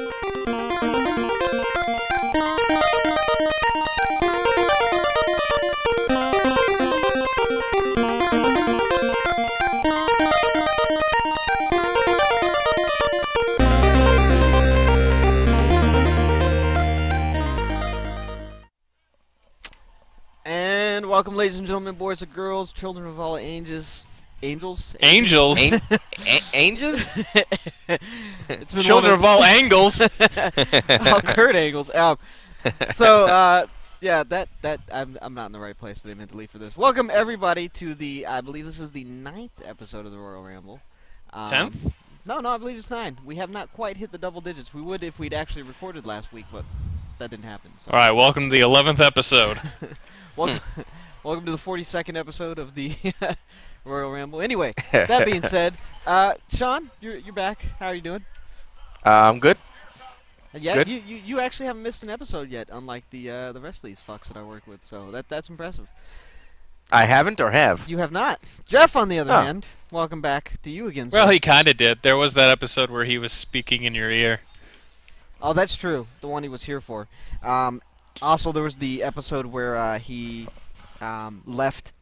And welcome, ladies and gentlemen, boys and girls, children of all ages. Angels? Angels? Angels? It's been Children of all angles. all Kurt angles. Yeah, I'm not in the right place today mentally for this. Welcome everybody to the, I believe this is the 9th episode of the Royal Ramble. 10th? No, I believe it's 9. We have not quite hit the double digits. We would if we'd actually recorded last week, but that didn't happen. So. All right, welcome to the 11th episode. Welcome to the 42nd episode of the Royal Ramble. Anyway, that being said, Sean, you're back. How are you doing? I'm good. Yeah, good. You actually haven't missed an episode yet, unlike the rest of these fucks that I work with. So that's impressive. I haven't or have? You have not. Jeff, on the other hand, welcome back to you again. Well, sir. he kind of did. There was that episode where he was speaking in your ear. Oh, that's true. The one he was here for. Also, there was the episode where he left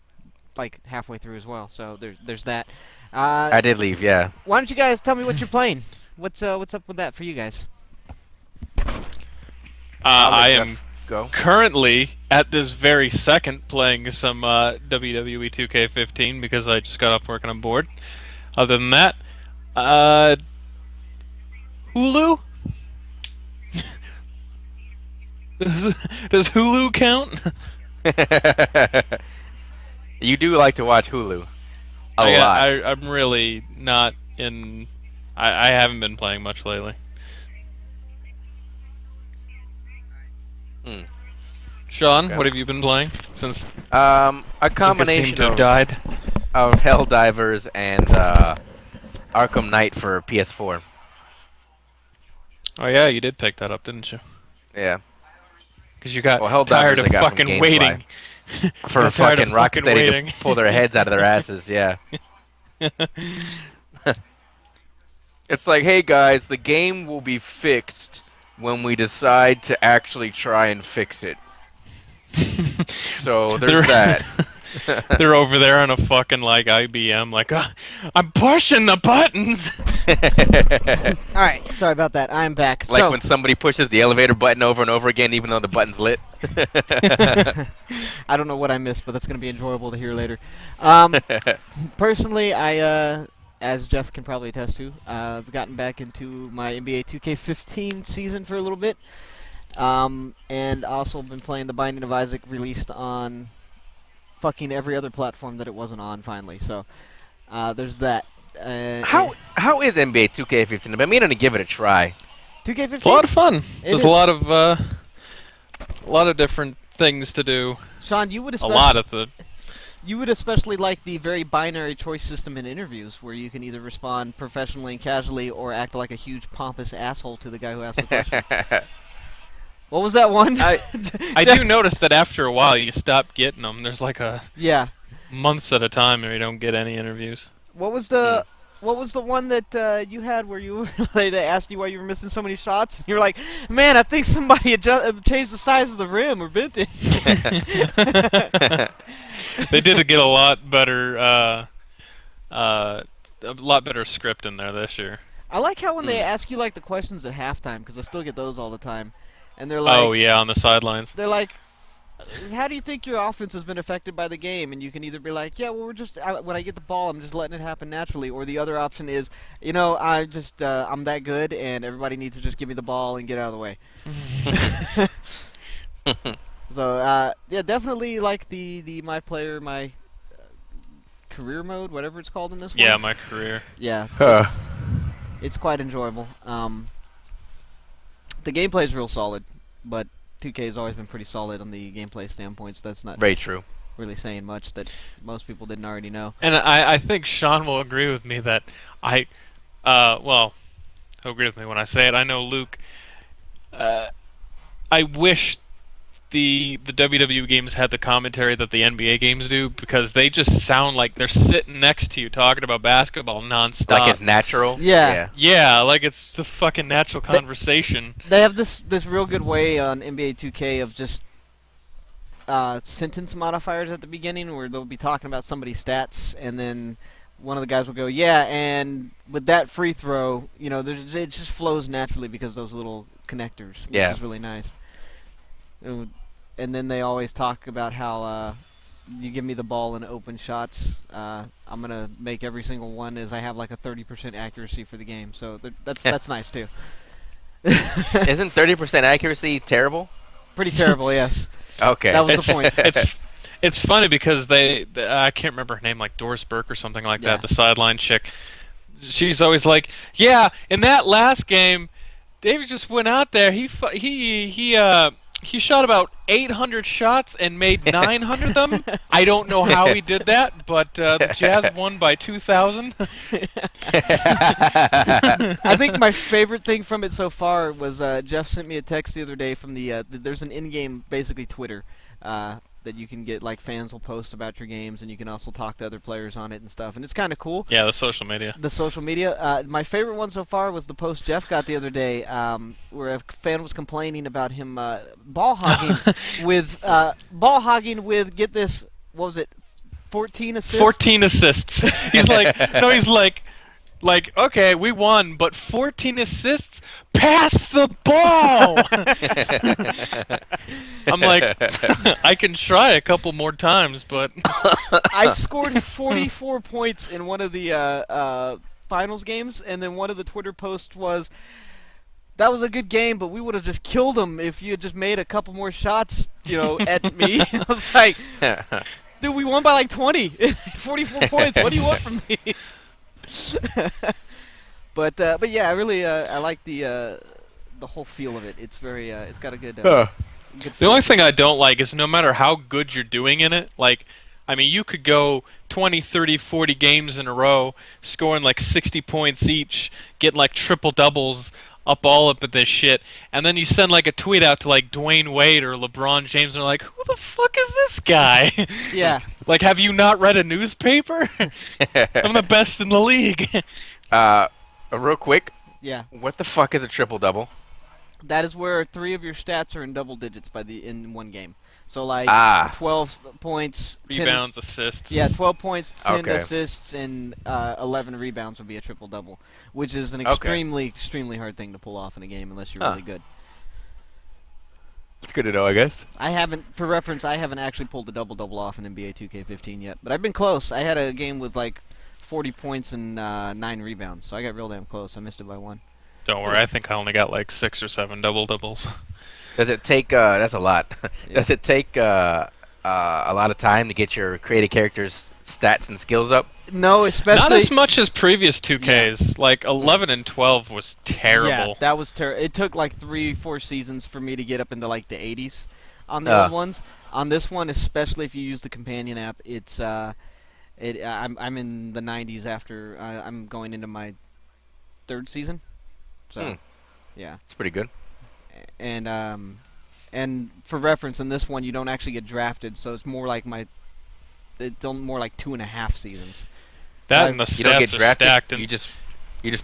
like halfway through as well. So there's that. I did leave, yeah. Why don't you guys tell me what you're playing? What's up with that for you guys? I am go. currently, at this very second, playing some WWE 2K15 because I just got off work and I'm bored. Other than that, Hulu? Does Hulu count? You do like to watch Hulu a lot. I'm really not in... I haven't been playing much lately. Sean, Okay. what have you been playing since A Lucas combination seemed to have of died? Helldivers and Arkham Knight for PS4. Oh yeah, you did pick that up, didn't you? Yeah. Because you got Helldivers tired of I got from fucking GameFly. waiting. For Got tired of fucking fucking Rocksteady waiting. to pull their heads out of their asses, yeah. It's like, hey guys, the game will be fixed when we decide to actually try and fix it. So there's that. They're over there on a fucking like IBM, like I'm pushing the buttons. All right, sorry about that. I'm back. Like when somebody pushes the elevator button over and over again, even though the button's lit. I don't know what I missed, but that's going to be enjoyable to hear later. Personally, I, as Jeff can probably attest to, I've gotten back into my NBA 2K15 season for a little bit, and also been playing The Binding of Isaac, released on fucking every other platform that it wasn't on finally. So there's that. How is NBA 2K15? I've been meaning to give it a try. 2K15? It's a lot of fun. There's is. a lot of different things to do. Sean, you would A especially lot of the. You would especially like the very binary choice system in interviews, where you can either respond professionally and casually or act like a huge pompous asshole to the guy who asked the question. What was that one? I do notice that after a while you stop getting them. There's like a months at a time where you don't get any interviews. What was the one that you had where you like, they asked you why you were missing so many shots? And you were like, man, I think somebody changed the size of the rim or bent it. They did get a lot better script in there this year. I like how when they ask you like the questions at halftime, because I still get those all the time, and they're like, oh yeah, on the sidelines. They're like, how do you think your offense has been affected by the game? And you can either be like, yeah, well, when I get the ball, I'm just letting it happen naturally. Or the other option is, I'm that good, and everybody needs to just give me the ball and get out of the way. So, yeah, definitely like the my career mode, whatever it's called in this one. Yeah, my career. Yeah, it's quite enjoyable. The gameplay is real solid, but 2K has always been pretty solid on the gameplay standpoint, so that's not very true. Really saying much that most people didn't already know. And I think Sean will agree with me that he'll agree with me when I say it. I know Luke, I wish the WWE games had the commentary that the NBA games do, because they just sound like they're sitting next to you talking about basketball nonstop. Like it's natural. Yeah. Yeah, like it's a fucking natural They- conversation. They have this real good way on NBA 2K of just sentence modifiers at the beginning where they'll be talking about somebody's stats, and then one of the guys will go, yeah, and with that free throw, it just flows naturally because of those little connectors, which Yeah. is really nice. And then they always talk about how you give me the ball in open shots, I'm going to make every single one as I have like a 30% accuracy for the game. So that's nice, too. Isn't 30% accuracy terrible? Pretty terrible, yes. Okay. That was the point. It's funny because I can't remember her name, like Doris Burke or something like Yeah. that, the sideline chick. She's always like, yeah, in that last game, David just went out there. He shot about 800 shots and made 900 of them. I don't know how he did that, but the Jazz won by 2,000. I think my favorite thing from it so far was Jeff sent me a text the other day from there's an in-game, basically Twitter, that you can get, like fans will post about your games, and you can also talk to other players on it and stuff, and it's kind of cool. Yeah, the social media. The social media. My favorite one so far was the post Jeff got the other day, where a fan was complaining about him ball hogging with get this, what was it, 14 assists. 14 assists. He's like, okay, we won, but 14 assists? Pass the ball! I'm like, I can try a couple more times, but... I scored 44 points in one of the finals games, and then one of the Twitter posts was, that was a good game, but we would have just killed them if you had just made a couple more shots, at me. I was like, dude, we won by like 20. 44 points. What do you want from me? But yeah, I really I like the whole feel of it. It's very it's got a good good The feel. only thing I don't like is no matter how good you're doing in it, like, I mean, you could go 20, 30, 40 games in a row, scoring like 60 points each, getting like triple doubles all up at this shit, and then you send like a tweet out to like Dwayne Wade or LeBron James, and they're like, who the fuck is this guy? Yeah. Like, have you not read a newspaper? I'm the best in the league. Real quick, Yeah. what the fuck is a triple double? That is where 3 of your stats are in double digits in one game. So like 12 points, 10 Rebounds, assists. Yeah, 12 points, 10 Okay. assists, and 11 rebounds would be a triple-double, which is an Okay. extremely hard thing to pull off in a game unless you're Huh. really good. It's good to know, I guess. For reference, I haven't actually pulled the double-double off in NBA 2K15 yet, but I've been close. I had a game with like 40 points and 9 rebounds, so I got real damn close. I missed it by 1. Don't worry, I think I only got like 6 or 7 double-doubles. Does it take? That's a lot. Yeah. Does it take a lot of time to get your creative characters' stats and skills up? No, especially Not as much as previous 2Ks. Like 11 and 12 was terrible. Yeah, that was terrible. It took like 3-4 seasons for me to get up into like the 80s on the old ones. On this one, especially if you use the companion app, it's I'm in the 90s after I'm going into my 3rd season. So, yeah. It's pretty good. And for reference, in this one, you don't actually get drafted, so it's more like it's more like 2.5 seasons. That and the You don't stats get are drafted. stacked. And You just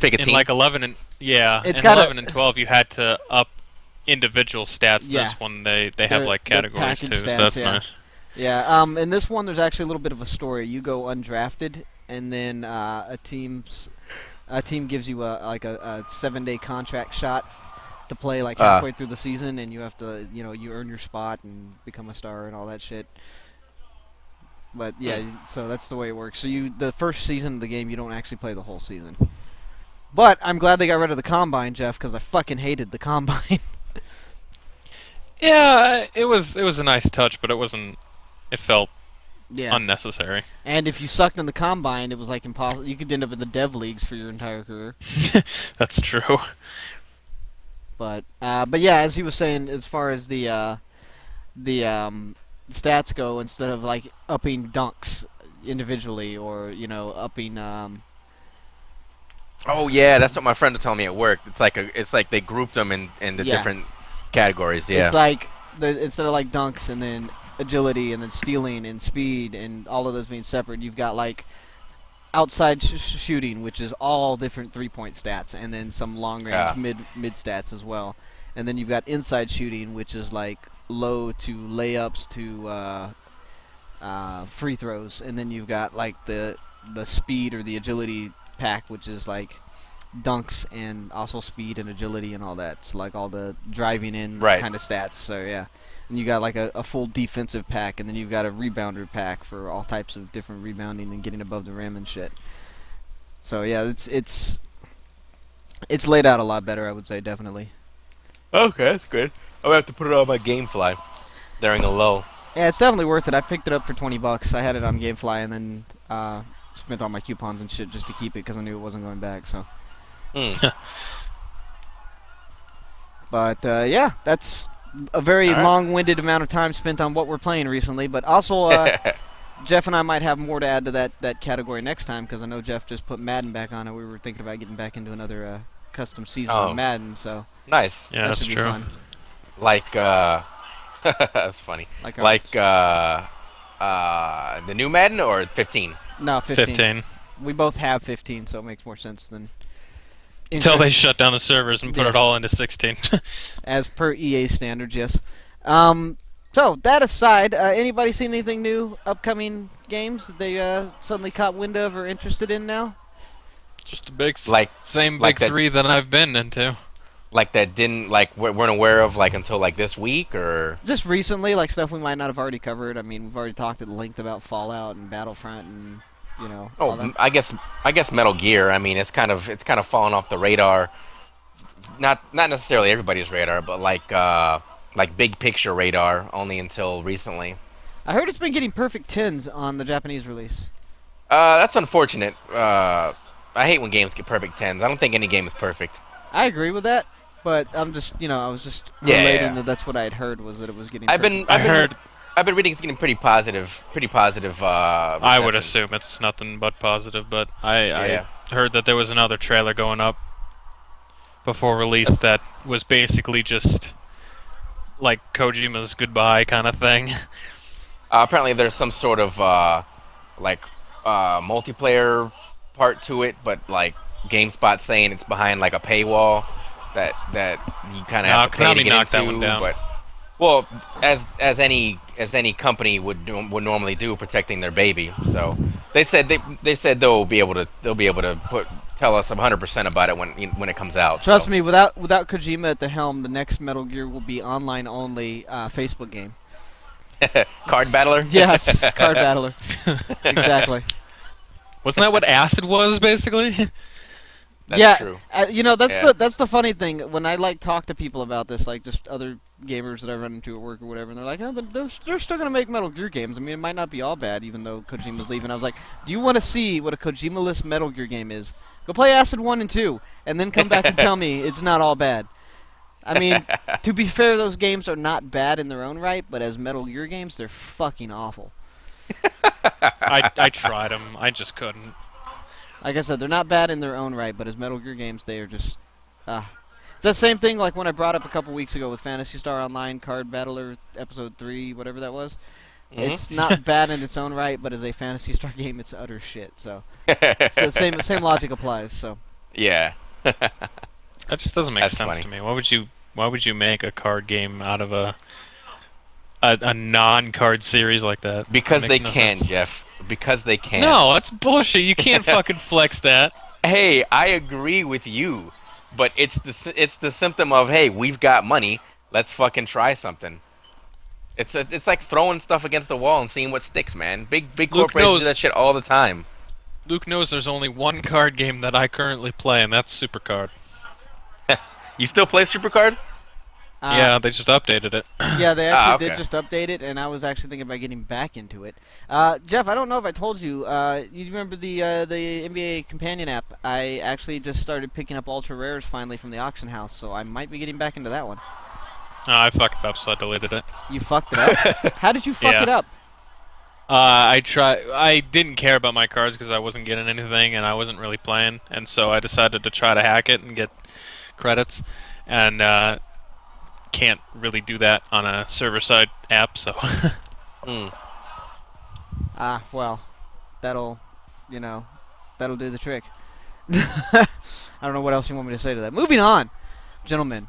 pick a in team. like 11 and It's in got 11 and 12, you had to up individual stats. Yeah. This one they have They're- like they're categories too, package so stats, that's yeah. nice. Yeah, in this one, there's actually a little bit of a story. You go undrafted, and then a team gives you a 7-day contract shot to play like halfway through the season, and you have to, you earn your spot and become a star and all that shit. But yeah, so that's the way it works. So the first season of the game, you don't actually play the whole season. But I'm glad they got rid of the combine, Jeff, because I fucking hated the combine. Yeah, it was a nice touch, but it wasn't. It felt Yeah. unnecessary. And if you sucked in the combine, it was like impossible. You could end up in the dev leagues for your entire career. That's true. But yeah, as he was saying, as far as the stats go, instead of like upping dunks individually or upping Oh yeah, that's what my friend was telling me at work. It's like they grouped them in the Yeah. different categories. Yeah. It's like instead of like dunks and then agility and then stealing and speed and all of those being separate, you've got like outside shooting, which is all different 3-point stats, and then some long range Yeah. mid stats as well. And then you've got inside shooting, which is like low to layups to free throws, and then you've got like the speed or the agility pack, which is like dunks and also speed and agility and all that. So like all the driving in Right. kind of stats. So yeah. And you got like a full defensive pack, and then you've got a rebounder pack for all types of different rebounding and getting above the rim and shit. So yeah, it's laid out a lot better, I would say, definitely. Okay, that's good. I'm gonna have to put it on my GameFly during a lull. Yeah, it's definitely worth it. I picked it up for $20. I had it on GameFly and then spent all my coupons and shit just to keep it because I knew it wasn't going back. So, but yeah, that's a very All right. long-winded amount of time spent on what we're playing recently. But also, Jeff and I might have more to add to that category next time because I know Jeff just put Madden back on it. We were thinking about getting back into another custom season Oh. on Madden, so Nice. Yeah, that that's should be true. fun. Like that's funny. Like, Like the new Madden or 15? no, 15. 15. We both have 15, so it makes more sense than Until they shut down the servers and put Yeah. it all into 16. as per EA standards. Yes. So that aside, anybody seen anything new, upcoming games that they suddenly caught wind of or interested in now? Just a big, Like- same like big that- three that I've been into. Like that didn't weren't aware of like until like this week or Just recently, like stuff we might not have already covered. I mean, we've already talked at length about Fallout and Battlefront and all that. I guess Metal Gear. I mean, it's kind of fallen off the radar. Not necessarily everybody's radar, but like big picture radar only until recently. I heard it's been getting perfect 10s on the Japanese release. That's unfortunate. I hate when games get perfect 10s. I don't think any game is perfect. I agree with that, but I'm just, I was just Yeah, relating yeah. that that's what I had heard was that it was getting. I've been I've been reading it's getting pretty positive. I would reception. assume it's nothing but positive, but Yeah. I heard that there was another trailer going up before release that was basically just like Kojima's goodbye kind of thing. Apparently, there's some sort of multiplayer part to it, but like GameSpot saying it's behind like a paywall that you kind of have to pay to Konami get knocked that into. one down. But well, as any company would normally do, protecting their baby. So they said they'll be able to tell us 100% about it when it comes out. Trust so. me, without Kojima at the helm, the next Metal Gear will be online only Facebook game. Card battler. Yes, card battler. Exactly. Wasn't that what Acid was basically? That's yeah, true. that's Yeah. that's the funny thing when I like talk to people about this, like just other gamers that I run into at work or whatever, and they're like, "Oh, they're still gonna make Metal Gear games. I mean, it might not be all bad, even though Kojima's leaving." I was like, "Do you want to see what a Kojima-less Metal Gear game is? Go play Acid 1 and 2, and then come back and tell me it's not all bad." I mean, to be fair, those games are not bad in their own right, but as Metal Gear games, they're fucking awful. I tried them. I just couldn't. Like I said, they're not bad in their own right, but as Metal Gear games, they are just... It's that same thing like when I brought up a couple weeks ago with Phantasy Star Online Card Battler Episode 3, whatever that was. Mhm. It's not bad in its own right, but as a Phantasy Star game, it's utter shit. So the same logic applies. So Yeah. That just doesn't make That's sense funny. to me. Why would you make a card game out of a non-card series like that? Because Makes they no can, sense. Jeff. Because they can. No, that's bullshit. You can't fucking flex that. Hey, I agree with you, but it's the symptom of, hey, we've got money. Let's fucking try something. It's like throwing stuff against the wall and seeing what sticks, man. Big Luke corporations knows- do that shit all the time. Luke knows there's only one card game that I currently play, and that's Supercard. You still play Supercard? Yeah, they just updated it. Yeah, they actually okay. did just update it, and I was actually thinking about getting back into it. Jeff, I don't know if I told you. You remember the NBA Companion app? I actually just started picking up ultra rares finally from the auction house, so I might be getting back into that one. I fucked it up, so I deleted it. You fucked it up? How did you fuck Yeah. it up? I didn't care about my cards because I wasn't getting anything and I wasn't really playing, and so I decided to try to hack it and get credits, and can't really do that on a server-side app. So Hmm. Well, that'll, you know, that'll do the trick. I don't know what else you want me to say to that. Moving on, gentlemen.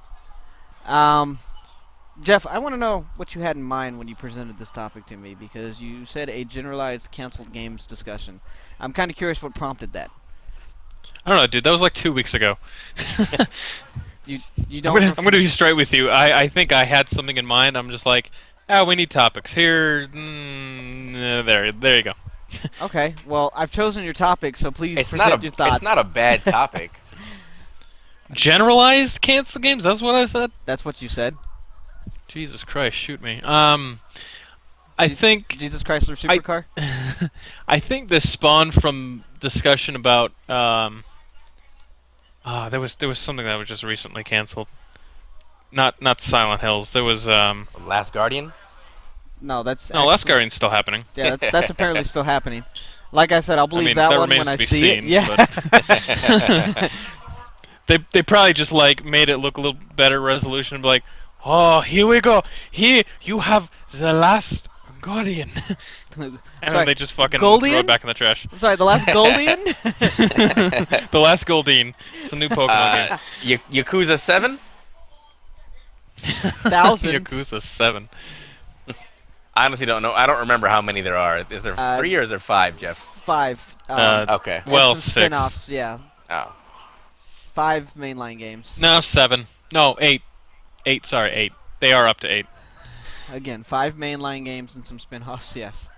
Jeff, I want to know what you had in mind when you presented this topic to me, because you said a generalized canceled games discussion. I'm kind of curious what prompted that. I don't know, dude. That was like 2 weeks ago. You I'm don't. gonna be straight with you. I think I had something in mind. I'm just like, we need topics here. There you go. Okay, well, I've chosen your topic, so please It's present not a your thoughts. it's not a bad topic. Generalized cancel games. That's what I said. That's what you said. Jesus Christ, shoot me. I think Jesus Chrysler Supercar. I think this spawned from discussion about there was something that was just recently canceled. Not Silent Hills. There was Last Guardian. No, that's no, Last Guardian's still happening. Yeah, that's apparently still happening. Like I said, I'll believe mean, that that one remains when I to be see seen, it. Yeah. They probably just like made it look a little better resolution and be like, oh, here we go. Here you have the Last Guardian. And then they just fucking throw Goldian? it back in the trash. Sorry, the last Goldian? The Last Goldine. It's a new Pokemon game. Yakuza 7. 1,000. Yakuza 7. I honestly don't know. I don't remember how many there are. Is there 3 or is there 5, Jeff? 5. Okay. and Well, some 6. spin-offs, yeah. Oh. 5 mainline games. No, 7. No, 8. 8, sorry, 8. They are up to 8. Again, 5 mainline games and some spin-offs, yes.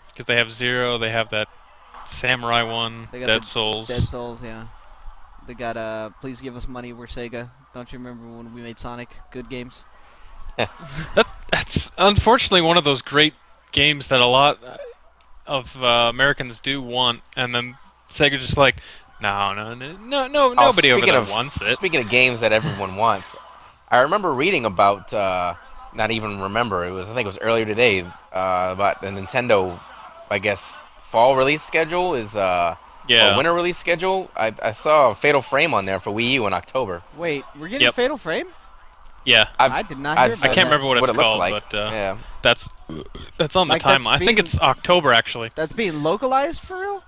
Because they have 0, they have that Samurai one, They got Dead the Souls. Dead Souls, yeah. They got, Please Give Us Money, we're Sega. Don't you remember when we made Sonic? Good games. That's unfortunately one of those great games that a lot of Americans do want, and then Sega just like, no, nobody over there wants it. Speaking of games that everyone wants, I remember reading about, not even remember, I think it was earlier today, about the Nintendo, I guess, fall release schedule is, or winter release schedule. I saw Fatal Frame on there for Wii U in October. Wait, we're getting Fatal Frame? Yeah. I did not hear about that. I can't remember what it's looks called, like. but Yeah. that's on the timeline. I think it's October actually. That's being localized for real?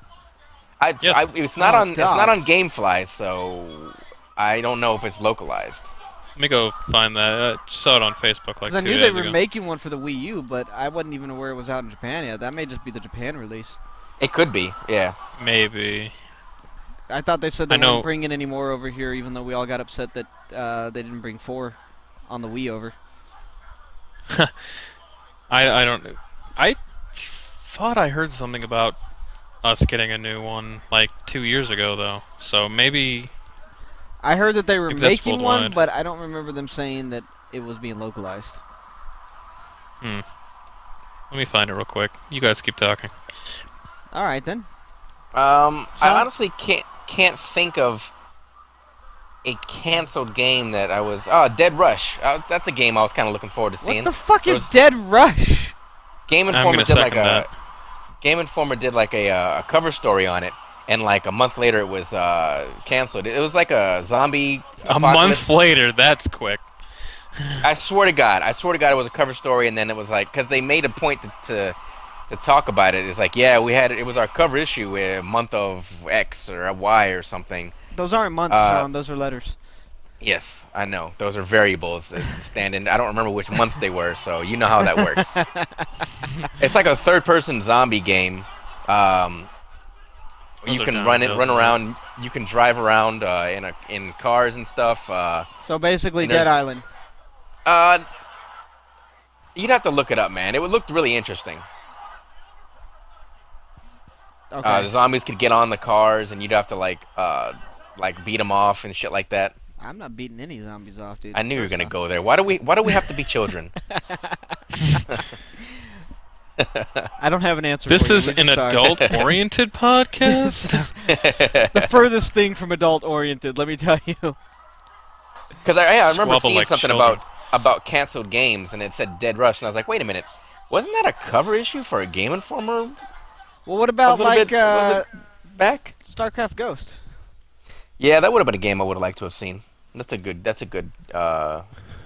Yes. It's not Oh, on. God. It's not on GameFly, so I don't know if it's localized. Let me go find that. I saw it on Facebook like 2 days ago. Because I knew they were making one for the Wii U, but I wasn't even aware it was out in Japan yet. That may just be the Japan release. It could be, yeah. Maybe. I thought they said they I know. weren't bringing any more over here, even though we all got upset that they didn't bring 4 on the Wii over. I don't. I thought I heard something about us getting a new one like 2 years ago though. So maybe. I heard that they were If that's making one, worldwide. but I don't remember them saying that it was being localized. Let me find it real quick. You guys keep talking. All right then. I honestly can't think of a canceled game that I was. Dead Rush. That's a game I was kind of looking forward to seeing. What the fuck is Dead Rush? Game I'm Informer gonna did like second that. Game Informer did like a cover story on it, and like a month later it was canceled. It was like a zombie. A apocalypse. month later, that's quick. I swear to God, it was a cover story, and then it was like because they made a point to talk about it. It's like, yeah, we had it was our cover issue, a month of X or a Y or something. Those aren't months, Sean. Those are letters. Yes, I know. Those are variables that stand in. I don't remember which months they were, so you know how that works. It's like a third-person zombie game. You can run around. You can drive around in cars and stuff. So basically, Dead Island. You'd have to look it up, man. It would look really interesting. Okay. The zombies could get on the cars, and you'd have to like beat them off and shit like that. I'm not beating any zombies off, dude. I knew you were gonna go there. Why do we have to be children? I don't have an answer. This for you. is We an just are. adult-oriented podcast. This is the furthest thing from adult-oriented. Let me tell you. Because I remember Squabble seeing like something children. about canceled games, and it said Dead Rush, and I was like, wait a minute, wasn't that a cover issue for a Game Informer Well, what about little like bit- a little back? StarCraft Ghost? Yeah, that would have been a game I would have liked to have seen. That's a good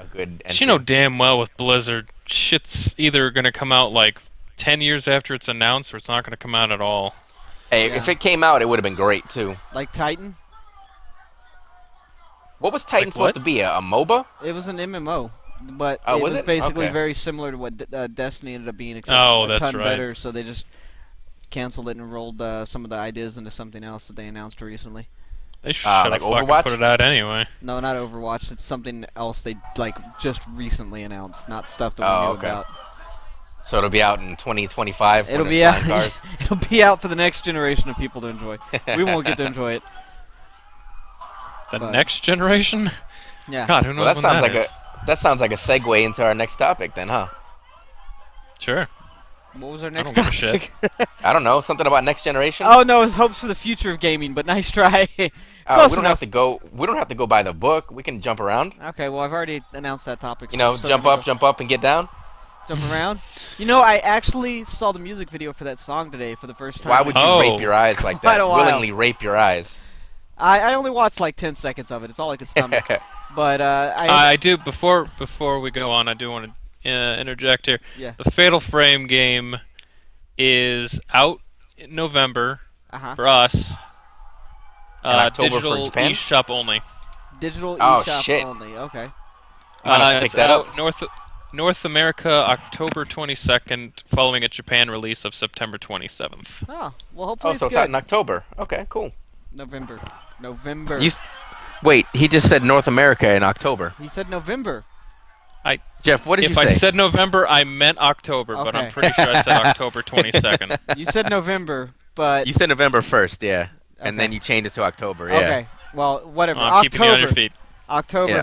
good You know entry. damn well with Blizzard, shit's either gonna come out like 10 years after it's announced, or it's not gonna come out at all. Hey, if Yeah. it came out, it would have been great too. Like Titan, What was Titan Like supposed what? to be? A MOBA? it was an MMO, but Oh, it was was it? basically Okay. very similar to what Destiny ended up being, except Oh, a that's ton right. better. So they just canceled it and rolled some of the ideas into something else that they announced recently. They should have Like fucking Overwatch? put it out anyway. No, not Overwatch. It's something else they like just recently announced, not stuff that we Oh, knew okay. about. So it'll be out in 2025 It'll when be there's out. flying cars. It'll be out for the next generation of people to enjoy. We won't get to enjoy it. The But- next generation? Yeah. God, who knows Well, that when sounds that like is. that sounds like a segue into our next topic, then, huh? Sure. What was our don't next give a topic? I don't know, something about next generation. Oh no, it's hopes for the future of gaming. But nice try. We Close don't enough. have to go. We don't have to go by the book. We can jump around. Okay, well I've already announced that topic. So You know, we're still jump gonna up, jump up, and get down. jump around. You know, I actually saw the music video for that song today for the first time. Why would you Oh. rape your eyes like Quite that? a while. Willingly rape your eyes. I only watched like 10 seconds of it. It's all I could stomach. But I do before we go on. I do want to interject here. Yeah. The Fatal Frame game is out in November Uh-huh. for us. And October for Digital Japan? eShop only. Digital Oh, eShop shit. only. Okay. I'm gonna have to pick It's that out up. North America October 22nd, following a Japan release of September 27th. Oh, well hopefully Oh, it's so it's good. out in October. Okay, cool. November. November. Wait, he just said North America in October. He said November. Jeff, what did If you I say? said November, I meant October, but Okay. I'm pretty sure I said October 22nd. You said November, but You said November 1st, yeah. And Okay. then you changed it to October, yeah. Okay. Well, whatever. I'm keeping you on your October. feet. October. Yeah.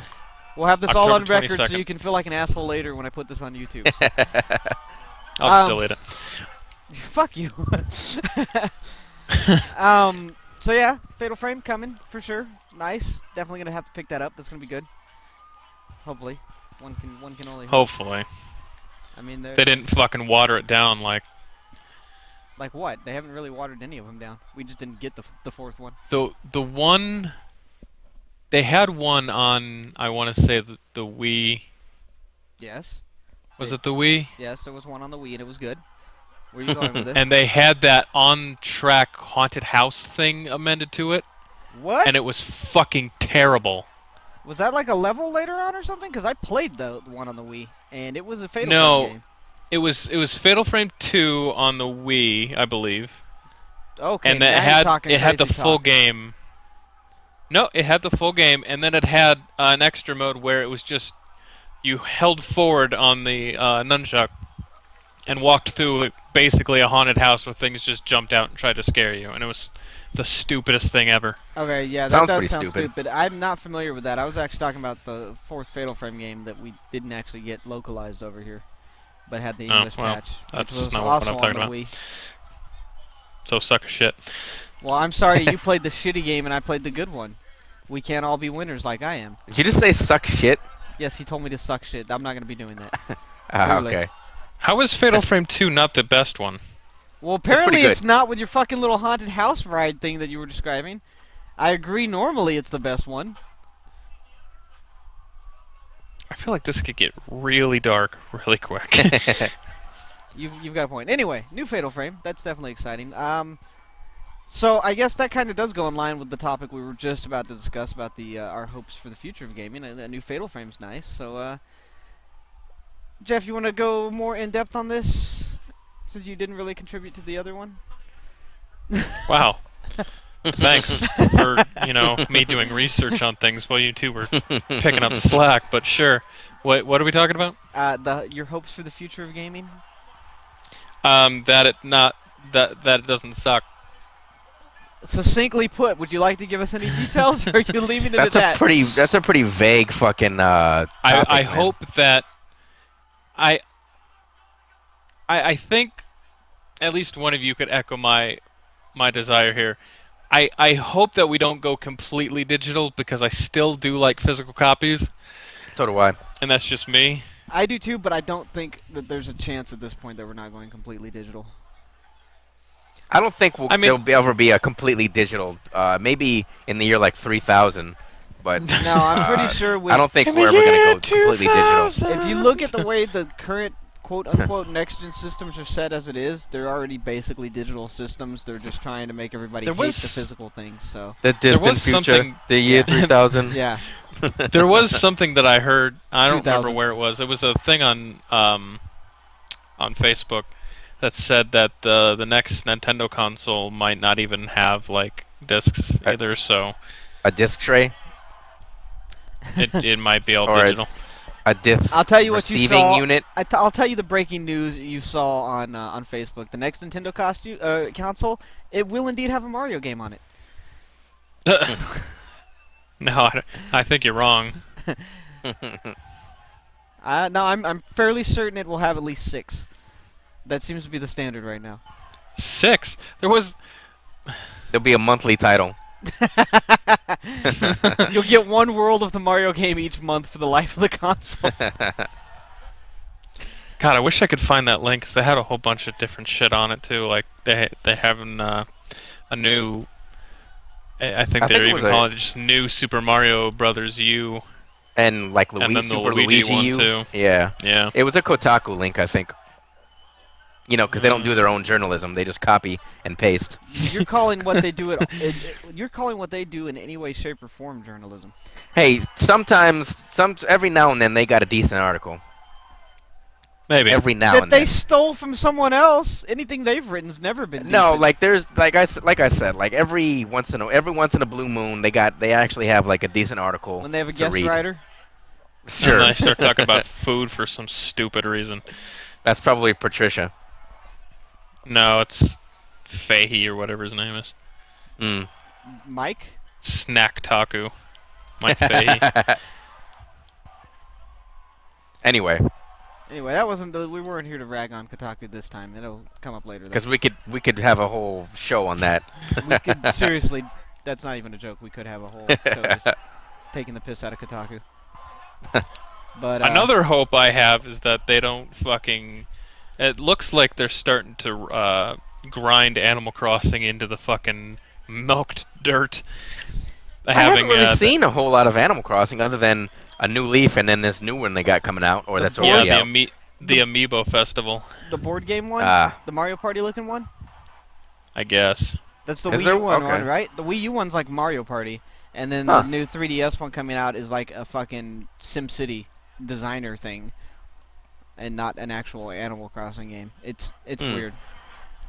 We'll have this all on October record so 22nd. you can feel like an asshole later when I put this on YouTube. So. I'll delete it. Fuck you. So yeah, Fatal Frame coming for sure. Nice. Definitely gonna have to pick that up. That's gonna be good. Hopefully, one can only hope. Hopefully. I mean, they're They didn't fucking water it down like like what? They haven't really watered any of them down. We just didn't get the fourth one. the one. They had one on, I want to say, the Wii. Yes. Was it the Wii? Yes, there was one on the Wii and it was good. Where are you going with this? And they had that on-track haunted house thing amended to it, what? and it was fucking terrible. Was that like a level later on or something? Because I played the one on the Wii and it was a Fatal No. Frame game. It was Fatal Frame 2 on the Wii, I believe, Okay. and now that you're had talking it had the crazy full talk. game. No, it had the full game, and then it had an extra mode where it was just you held forward on the nunchuck and walked through basically a haunted house where things just jumped out and tried to scare you, and it was the stupidest thing ever. Okay, yeah, that Sounds does pretty sound stupid. stupid. I'm not familiar with that. I was actually talking about the fourth Fatal Frame game that we didn't actually get localized over here, but had the Oh, English well, patch, which that's was not what also I'm on talking the about. Wii. So suck a shit. Well, I'm sorry you played the shitty game and I played the good one. We can't all be winners like I am. Did you just say suck shit? Yes, he told me to suck shit. I'm not going to be doing that. Ah, Really? okay. How is Fatal Frame 2 not the best one? Well, pretty apparently good. it's not with your fucking little haunted house ride thing that you were describing. I agree normally it's the best one. I feel like this could get really dark really quick. You've got a point. Anyway, new Fatal Frame. That's definitely exciting. So I guess that kind of does go in line with the topic we were just about to discuss about the our hopes for the future of gaming. And that new Fatal Frame's nice. So, Jeff, you want to go more in depth on this, since you didn't really contribute to the other one? Wow. Thanks for, me doing research on things while you two were picking up the slack, but sure. What are we talking about? Your hopes for the future of gaming. That it doesn't suck. Succinctly put, would you like to give us any details, or are you leaving it at That's a that? pretty vague fucking topic, I man. hope that I think at least one of you could echo my desire here. I hope that we don't go completely digital, because I still do like physical copies, So do I. and that's just me. I do too, but I don't think that there's a chance at this point that we're not going completely digital. I don't think I mean- there'll ever be a completely digital. Maybe in the year like 3000. but No, I'm pretty sure I don't with think In we're the ever gonna year go completely digital. 2000. if you look at the way the current quote unquote next gen systems are set as it is, they're already basically digital systems. They're just trying to make everybody There hate was- the physical things. So The There distant was future, something- the year Yeah. 3000. yeah, There was something that I heard. I don't remember 2000. where it was. It was a thing on Facebook that said that the next Nintendo console might not even have like discs Uh, either. So A disc tray it might be all or digital. a disc I'll tell you what you receiving saw. unit. I'll tell you the breaking news you saw on Facebook. The next Nintendo console, it will indeed have a Mario game on it. No, I think you're wrong. No, I'm fairly certain it will have at least 6. That seems to be the standard right now. 6. There was. There'll be a monthly title. You'll get one world of the Mario game each month for the life of the console. God, I wish I could find that link because they had a whole bunch of different shit on it too. Like they have a new. I think I they're think it even was calling it just new Super Mario Brothers U. And like And then the Super Luigi one, U. too. Yeah. Yeah. It was a Kotaku link, I think. You know, because they don't do their own journalism; they just copy and paste. You're calling what they do you're calling what they do in any way, shape, or form journalism. Hey, sometimes, every now and then, they got a decent article. Maybe. Every now That and they then. stole from someone else. Anything they've written's never been No, decent. like there's like I said, like every once in a blue moon, they actually have like a decent article when they have a to guest read. writer. Sure, And I start talking about food for some stupid reason. that's probably Patricia. No, it's Fahey or whatever his name is. Mm. Mike? Snack Taku. Mike Fahey. Anyway, Anyway, that wasn't we weren't here to rag on Kotaku this time. It'll come up later. because we could have a whole show on that. We could seriously. That's not even a joke. We could have a whole show just taking the piss out of Kotaku. But Another hope I have is that they don't fucking. It looks like they're starting to grind Animal Crossing into the fucking milked dirt. I haven't really seen a whole lot of Animal Crossing other than a new Leaf and then this new one they got coming out, or that's already out. the Amiibo Festival, the board game one, the Mario Party looking one. I guess. That's the Is Wii there? U one, Okay. right? The Wii U one's like Mario Party, and then Huh. the new 3DS one coming out is like a fucking SimCity designer thing, and not an actual Animal Crossing game. It's weird.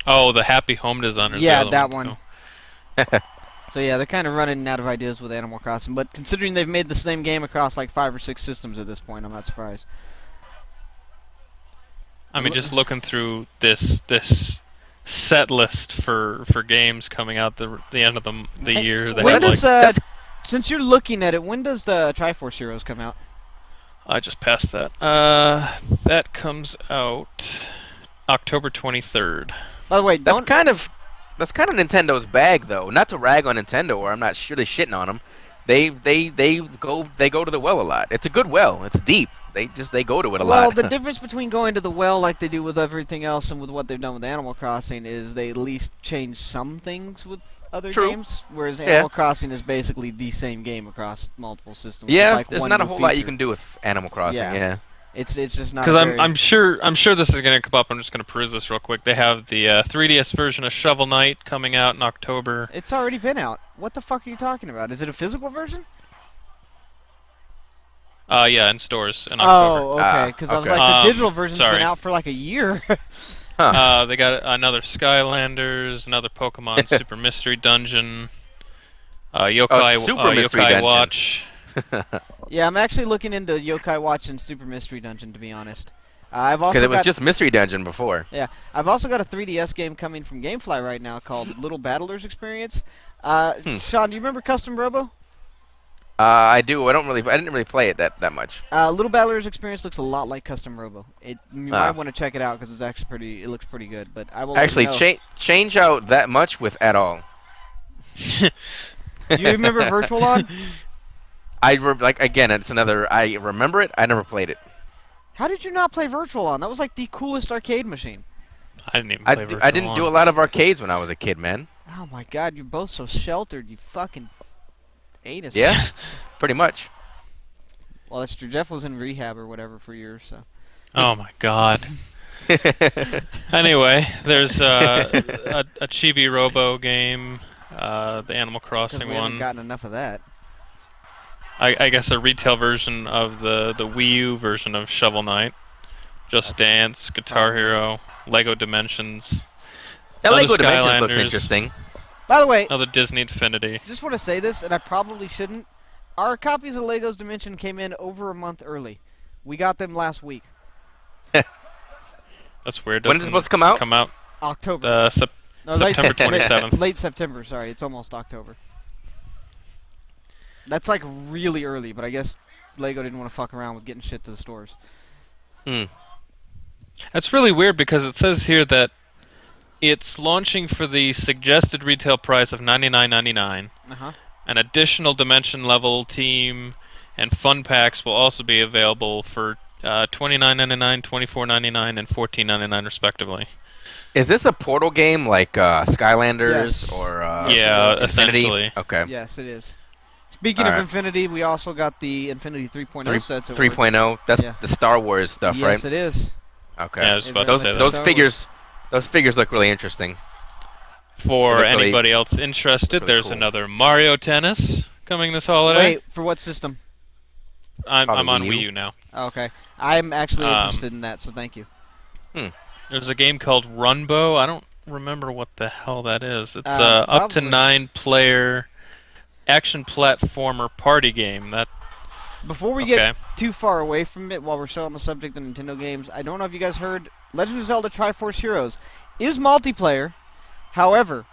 Oh, the Happy Home Designers. Yeah, the that other one. too. So yeah, they're kind of running out of ideas with Animal Crossing. But considering they've made the same game across like 5 or 6 systems at this point, I'm not surprised. I mean, just looking through this set list for games coming out the end of the year. They When had, does like, since you're looking at it, when does the Triforce Heroes come out? I just passed that. That comes out October 23rd. By the way, That's don't kind of Nintendo's bag, though. Not to rag on Nintendo, or I'm not sure they're shitting on them. They go to the well a lot. It's a good well. It's deep. They go to it a lot. Well, the difference between going to the well like they do with everything else and with what they've done with Animal Crossing is they at least change some things with other True. games, whereas Yeah. Animal Crossing is basically the same game across multiple systems. with, Yeah, like, there's one not a new whole lot you feature. can do with Animal Crossing. Yeah. Yeah. It's just not. Because very- I'm sure this is gonna come up. I'm just gonna peruse this real quick. They have the 3DS version of Shovel Knight coming out in October. It's already been out. What the fuck are you talking about? Is it a physical version? Yeah, in stores in October. Oh, okay. Because I was okay. like, the digital version's sorry. been out for like a year. They got another Skylanders, another Pokemon Super Mystery Dungeon, Yokai Super Mystery Yokai Dungeon. Watch. Yeah, I'm actually looking into Yokai Watch and Super Mystery Dungeon, to be honest. I've also Because it was got, just Mystery Dungeon before. yeah, I've also got a 3DS game coming from GameFly right now called Little Battlers Experience. Sean, do you remember Custom Robo? I do. I didn't really play it that much. Little Battlers Experience looks a lot like Custom Robo. You Ah. might want to check it out because it's actually pretty. It looks pretty good. But I will let Actually, you know. change out that much with at all. Do you remember Virtual On? Again, it's another. I remember it. I never played it. How did you not play Virtual On? That was like the coolest arcade machine. I didn't even play I didn't do a lot of arcades when I was a kid, man. Oh my god, you're both so sheltered, you fucking Anus. Yeah, pretty much. Well, that's true. Jeff was in rehab or whatever for years, so. Oh my God. Anyway, there's a Chibi Robo game, the Animal Because Crossing we haven't one. gotten enough of that. I guess a retail version of the Wii U version of Shovel Knight, Just Dance, Guitar Hero, Lego Dimensions, That other Lego Dimensions looks Skylanders, interesting. By the way, other Disney Infinity. just want to say this, and I probably shouldn't. Our copies of Lego's Dimension came in over a month early. We got them last week, That's weird. When is it supposed to come out? Come out October. No, September 27th. Late September. Sorry, it's almost October. That's like really early, but I guess Lego didn't want to fuck around with getting shit to the stores. That's really weird because it says here that it's launching for the suggested retail price of $99.99. Uh-huh. An additional dimension level team and fun packs will also be available for $29.99, $24.99, and $14.99 respectively. Is this a Portal game like Skylanders Yes. or Yeah, it is. Infinity? essentially. Okay. Yes, it is. Speaking of Alright. Infinity, we also got the Infinity 3.0 sets. at work. 3.0. That's Yeah. the Star Wars stuff, Yes, right? it is. Okay. Yeah, I was It about very to much say does. that. Those figures look really interesting. For Look really- anybody else interested, really there's cool. another Mario Tennis coming this holiday. Wait, for what system? I'm Probably on Wii U. Wii U now. Oh, okay. I'm actually Um, interested in that, so thank you. There's a game called Runbow. I don't remember what the hell that is. It's up to probably. 9-player action platformer party game. That Before we okay. get too far away from it, while we're still on the subject of Nintendo games, I don't know if you guys heard, Legend of Zelda Triforce Heroes is multiplayer. However,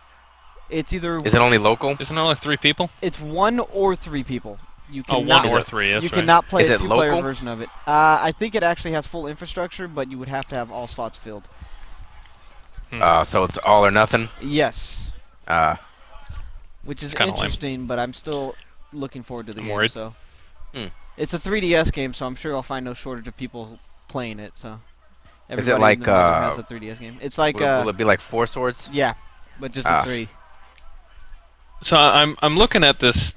it's either Is it only local? Isn't it only 3 people? it's 1 or 3 people. You Oh, cannot, 1 or 3. That's you right. cannot play Is a it 2-player local? version of it. I think it actually has full infrastructure, but you would have to have all slots filled. So it's all or nothing. Yes, Uh, which is It's kinda lame. interesting, but I'm still looking forward to the I'm game. worried. So, Hmm. it's a 3DS game, so I'm sure I'll find no shortage of people playing it. So, Is everybody it like in the nether has a 3DS game. It's like will it be like Four Swords? yeah, but just Ah. with 3. So I'm looking at this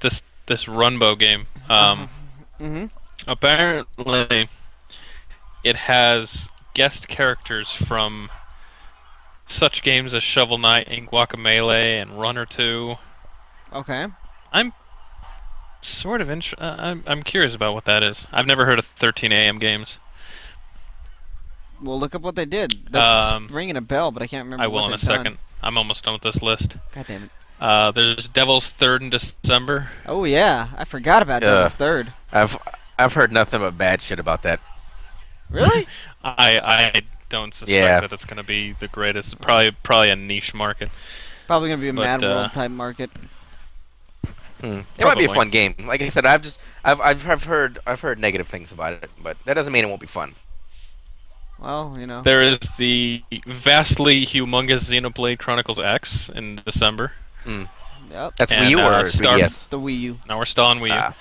Runbow game. Mm-hmm. Apparently, it has guest characters from such games as Shovel Knight and Guacamelee and Runner 2. Okay. I'm sort of I'm curious about what that is. I've never heard of 13 AM games. Well, look up what they did. That's Um, ringing a bell, but I can't remember. I will what in a they've done. second. I'm almost done with this list. God damn it. There's Devil's Third in December. Oh yeah, I forgot about Devil's Third. I've heard nothing but bad shit about that. Really? I don't suspect Yeah. that it's going to be the greatest. Probably a niche market. Probably gonna be a But, Mad World type market. It might be a Probably. fun game. Like I said, I've heard negative things about it, but that doesn't mean it won't be fun. Well, you know. There is the vastly humongous Xenoblade Chronicles X in December. Yep. That's And, Wii U or Star- 3DS? The Wii U. Now we're still on Wii U.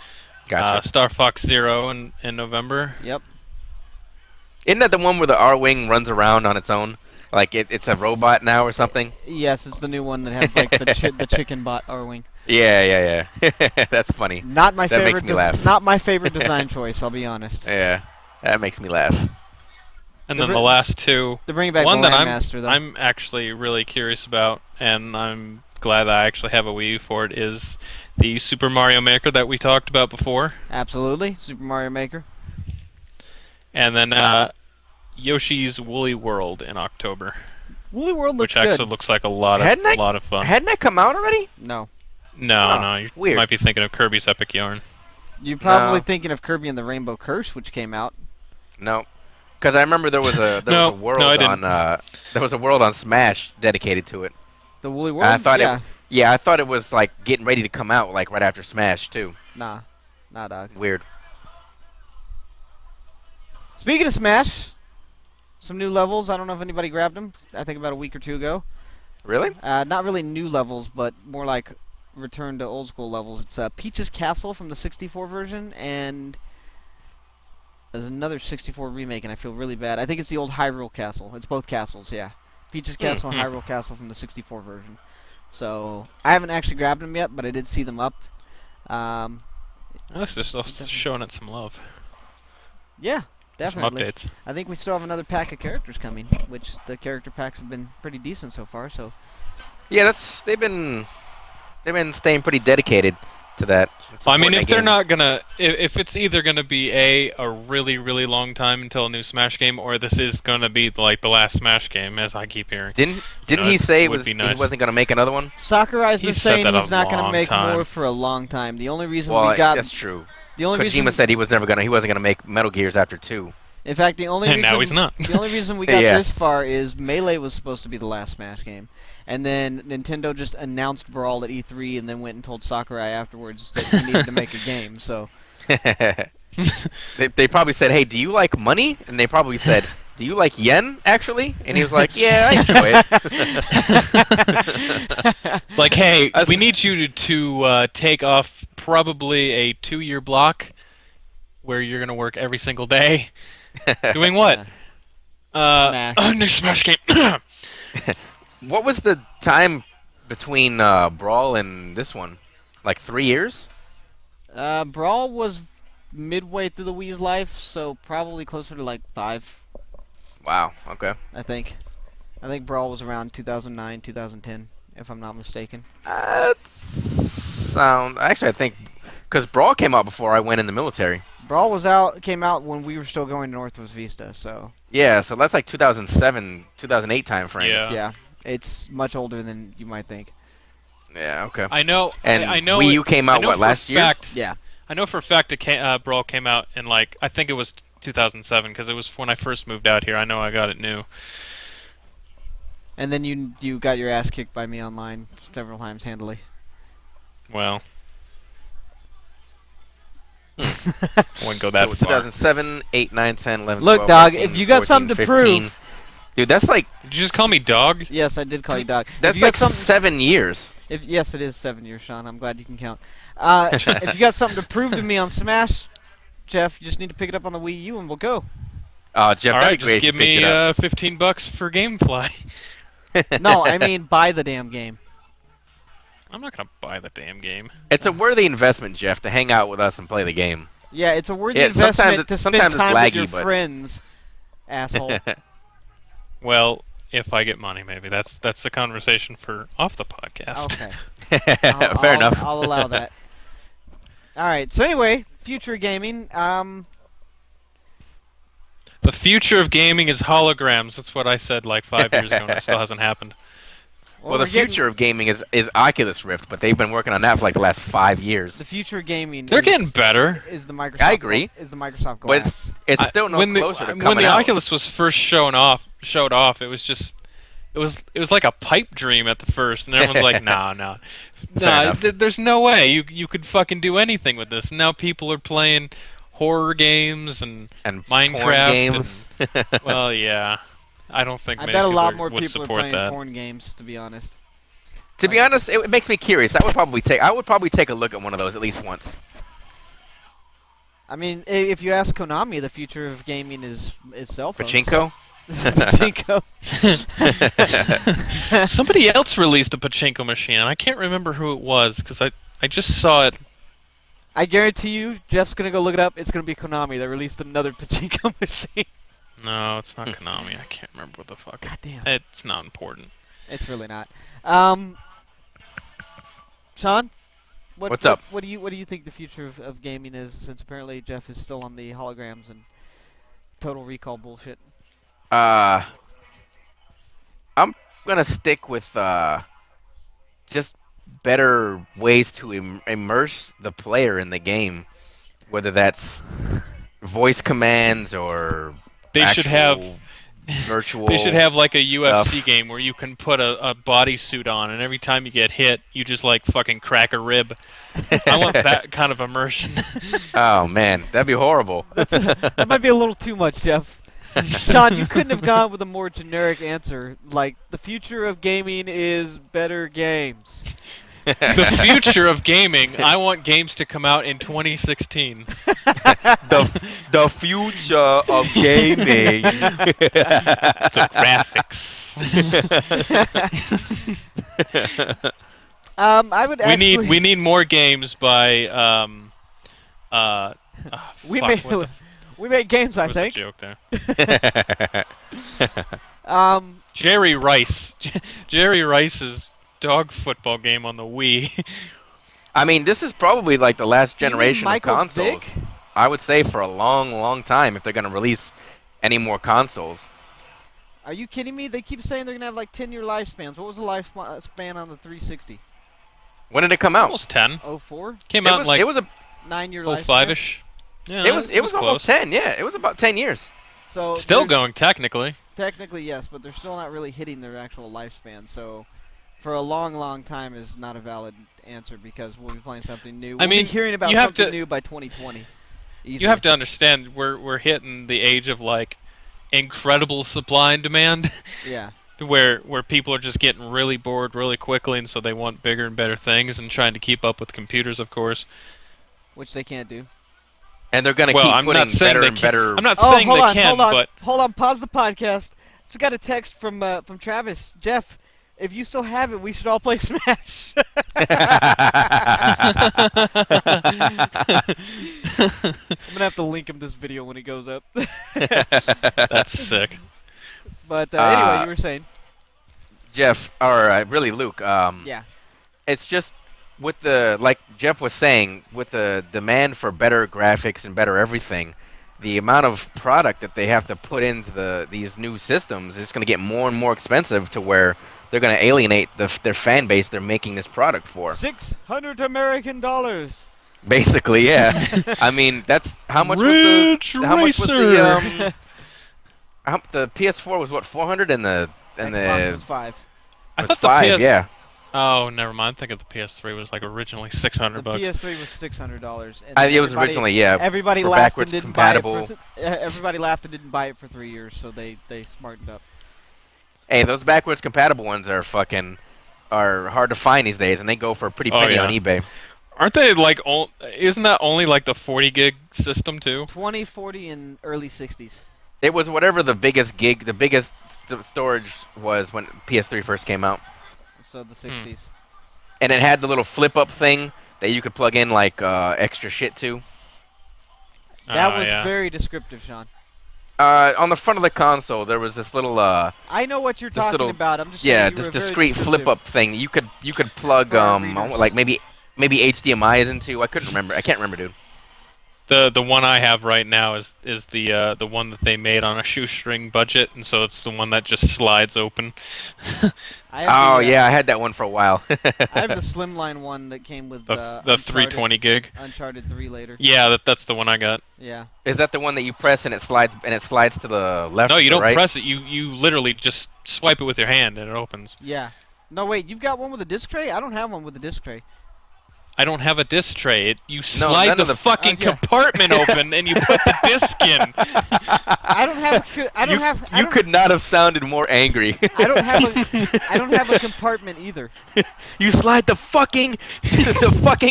Gotcha. Star Fox Zero in November. Yep. Isn't that the one where the R-Wing runs around on its own? Like it's a robot now or something? Yes, it's the new one that has like the chicken bot R-wing. Yeah. That's funny. Not my That makes favorite. me laugh. Not my favorite design choice. I'll be honest. Yeah, that makes me laugh. And The then br- the last two. They're bringing back One the that Landmaster though. I'm actually really curious about, and I'm glad that I actually have a Wii U for it, is the Super Mario Maker that we talked about before. Absolutely, Super Mario Maker. And then Yoshi's Woolly World in October, Woolly World looks which good. actually looks like a lot of fun. Hadn't that come out already? No, No, Oh, no, you weird. might be thinking of Kirby's Epic Yarn. you're probably No. thinking of Kirby and the Rainbow Curse, which came out. No, because I remember there was a No, was a world no, I didn't. on there was a world on Smash dedicated to it. The Woolly World. I thought yeah. I thought it was like getting ready to come out like right after Smash too. Nah, dog. Weird. Speaking of Smash, some new levels. I don't know if anybody grabbed them. I think about a week or two ago. Really? Not really new levels, but more like return to old school levels. It's Peach's Castle from the 64 version, and there's another 64 remake, and I feel really bad. I think it's the old Hyrule Castle. It's both castles, yeah. Peach's Castle and Hyrule Castle from the 64 version. So I haven't actually grabbed them yet, but I did see them up. Um, That's just us definitely. showing it some love. Yeah, Some definitely. updates. I think we still have another pack of characters coming, which the character packs have been pretty decent so far. So Yeah, they've been staying pretty dedicated to that, I mean, supporting if that they're game. not gonna, if it's either gonna be a really really long time until a new Smash game, or this is gonna be like the last Smash game, as I keep hearing, Didn't he it say would be he nice. wasn't going to make another one? Sakurai's been He's said saying that a he's not going to long make more time. for a long time. The only reason we Well, got that's true. the only Kojima reason, said he wasn't going to make Metal Gears after 2. in fact, the only And now he's reason not. the only reason we got Yeah. this far is Melee was supposed to be the last Smash game, and then Nintendo just announced Brawl at E3, and then went and told Sakurai afterwards that he needed to make a game. So They probably said, "Hey, do you like money?" And they probably said, "Do you like yen, actually?" And he was like, "Yeah, I enjoy it." Like, hey, That's- we need you to take off probably a 2-year block where you're gonna work every single day. Doing what? Smash. New Smash game. What was the time between Brawl and this one? Like 3 years? Brawl was midway through the Wii's life, so probably closer to like 5, Wow. Okay. I think. I think Brawl was around 2009, 2010, if I'm not mistaken. Actually, I think because Brawl came out before I went in the military. Brawl came out when we were still going to Northwest Vista, so Yeah, so that's like 2007, 2008 time frame. Yeah. yeah, it's much older than you might think. Yeah. Okay. I know. And I know. Wii U came I out know what for last a year? fact, Yeah. I know for a fact Brawl came out in like I think it was 2007 because it was when I first moved out here. I know I got it new. And then you got your ass kicked by me online several times handily. Well, I wouldn't go that So far. 2007, 8, 9, 10, 11, Look, 12, dog, 13, if you got 14, something to 15. prove, Dude, that's like Did you just call me dog? yes, I did call you dog. If that's you got like something, 7 years. yes, it is 7 years, Sean. I'm glad you can count. If you got something to prove to me on Smash, Jeff, you just need to pick it up on the Wii U and we'll go. Jeff, All that'd right, be great just give if you picked me it up. $15 for GameFly. No, I mean buy the damn game. I'm not gonna buy the damn game. It's a worthy investment, Jeff, to hang out with us and play the game. Yeah, it's a worthy Yeah, sometimes investment it- to spend sometimes it's time with your laggy, but- friends, asshole. Well, if I get money, maybe that's a conversation for off the podcast. Okay. Fair enough. I'll allow that. All right. So anyway, future gaming. The future of gaming is holograms. That's what I said like 5 years ago, and it still hasn't happened. Well, the future of gaming is Oculus Rift, but they've been working on that for like the last 5 years. The future of gaming. They're is, getting better. Is the Microsoft? I agree. Is the Microsoft But Glass? it's still no when closer to when coming the out. Oculus was first showed off, it was just it was like a pipe dream at the first, and everyone's like, no, enough. there's no way you could fucking do anything with this. And now people are playing horror games and and Minecraft porn games. well, yeah, I don't think I many bet a lot people more would people are support playing that. porn games. To be honest. To be honest, it makes me curious. I would probably take a look at one of those at least once. I mean, if you ask Konami, the future of gaming is cell phones. Pachinko. Pachinko. Somebody else released a pachinko machine, and I can't remember who it was because I just saw it. I guarantee you, Jeff's gonna go look it up. It's gonna be Konami that released another pachinko machine. No, it's not Konami. I can't remember what the fuck. God damn. It's not important. It's really not. Sean, What's up? What do you think the future of gaming is? Since apparently Jeff is still on the holograms and Total Recall bullshit. I'm gonna stick with just better ways to immerse the player in the game, whether that's voice commands or They should have virtual. They should have like a UFC stuff. game where you can put a bodysuit on, and every time you get hit, you just like fucking crack a rib. I want that kind of immersion. Oh man, that'd be horrible. That might be a little too much, Jeff. Sean, you couldn't have gone with a more generic answer. Like, the future of gaming is better games. The future of gaming. I want games to come out in 2016. the future of gaming. The graphics. I would We actually. need more games by we fuck, made what the we made games. what I was the think. joke there? Um, Jerry Rice. Jerry Rice's dog football game on the Wii. I mean, this is probably like the last do you mean generation of Michael consoles. Vick? I would say for a long, long time if they're going to release any more consoles. Are you kidding me? They keep saying they're gonna have like 10-year lifespans. What was the lifespan on the 360? When did it come out? Almost 10. 04? Came out in like It was a 9-year oh lifespan. 05-ish. Yeah, it was almost close. 10. Yeah, it was about 10 years. So Still they're- going technically. Technically, yes, but they're still not really hitting their actual lifespan. So, for a long, long time is not a valid answer because we'll be playing something new. We'll mean, be hearing about you have something to- new by 2020. Easily. You have to understand we're hitting the age of like incredible supply and demand. Yeah. where people are just getting really bored really quickly, and so they want bigger and better things and trying to keep up with computers, of course. Which they can't do. And they're going to Well, keep I'm putting not saying better they and can't- better. I'm not Oh, saying hold they on, can, hold on, but hold on. Pause the podcast. Just got a text from Travis. Jeff, if you still have it, we should all play Smash. I'm gonna have to link him this video when it goes up. that's sick. But anyway, you were saying. Jeff, or really Luke, Yeah. it's just with the, like Jeff was saying, with the demand for better graphics and better everything, the amount of product that they have to put into these new systems is going to get more and more expensive to where they're going to alienate their fan base they're making this product for. $600 American dollars. Basically, yeah. I mean, that's how much Rich was the how much was Racer. the PS4 was what, 400 and the Xbox was 5. I was thought the 5, PS yeah. Oh, never mind. I think the PS3 was like originally The $600. PS3 was $600. It was originally, yeah. Everybody for laughed and backwards didn't compatible. buy it. Everybody laughed and didn't buy it for 3 years, so they smartened up. Hey, those backwards compatible ones are hard to find these days, and they go for a pretty Oh, penny yeah. on eBay. Aren't they like isn't that only like the 40 gig system too? 20, 40, and early 60s. It was whatever the biggest storage was when PS3 first came out, So the 60s. and it had the little flip-up thing that you could plug in like extra shit to. That was yeah. very descriptive, Sean. On the front of the console, there was this little I know what you're This talking little- about. I'm just yeah, saying you this were very discrete descriptive. flip-up thing that you could plug For our readers. like maybe HDMI's into. I couldn't remember. I can't remember, dude. The one I have right now is the one that they made on a shoestring budget, and so it's the one that just slides open. I have the, Yeah, I had that one for a while. I have the slimline one that came with The Uncharted, 320 gig. Uncharted 3 later. Yeah, that's the one I got. Yeah. Is that the one that you press and it slides to the left? No, or you don't right? press it. You literally just swipe it with your hand and it opens. Yeah. No, wait. You've got one with a disc tray? I don't have one with a disc tray. I don't have a disc tray. You none slide of the the- fucking yeah. compartment open and you put the disc in. I don't have. I don't you, have. I You don't, could not have sounded more angry. I don't have a. I don't have a compartment either. You slide the fucking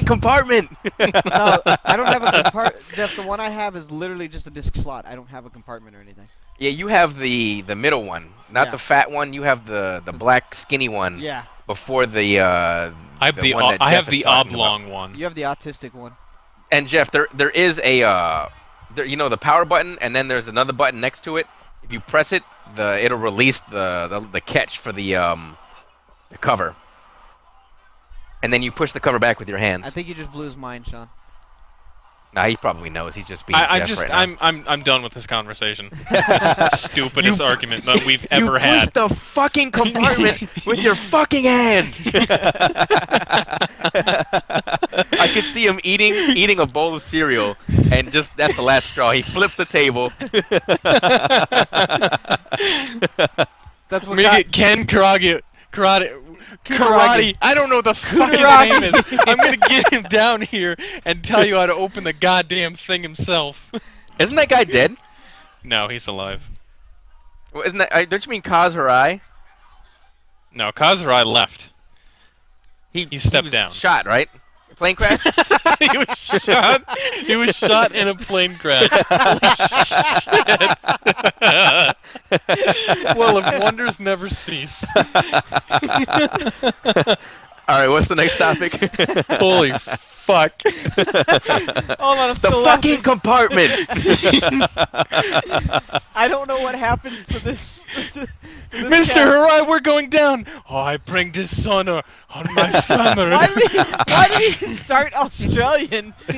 compartment. No, I don't have a compartment. Jeff, the one I have is literally just a disc slot. I don't have a compartment or anything. Yeah, you have the middle one, not Yeah. the fat one. You have the black skinny one. Yeah. Before the I have the one that I Jeff have is the talking about. oblong one. You have the autistic one. And Jeff, there is a the power button, and then there's another button next to it. If you press it, it'll release the catch for the cover. And then you push the cover back with your hands. I think you just blew his mind, Sean. Nah, he probably knows. He's just being I'm Jeff just right now. I'm done with this conversation. This is the stupidest argument that we've ever you had. push the fucking compartment with your fucking hand. I could see him eating a bowl of cereal, and just that's the last straw. He flips the table. That's what. We're gonna get Ken Karate. Kutaragi. I don't know the fucking Kutaragi. name is. I'm gonna get him down here and tell you how to open the goddamn thing himself. Isn't that guy dead? No, he's alive. Well, isn't that? Don't you mean Kaz Hirai? No, Kazurai left. He stepped was down. Shot, right? Plane crash. He was shot. He was shot in a plane crash. Holy shit. Well, if wonders never cease. All right, what's the next topic? Holy fuck. Hold on, I'm The still fucking laughing. compartment. I don't know what happened to this. to this Mr. cast. Harai, we're going down. Oh, I bring dishonor on my family. Why did he start Australian? Oh,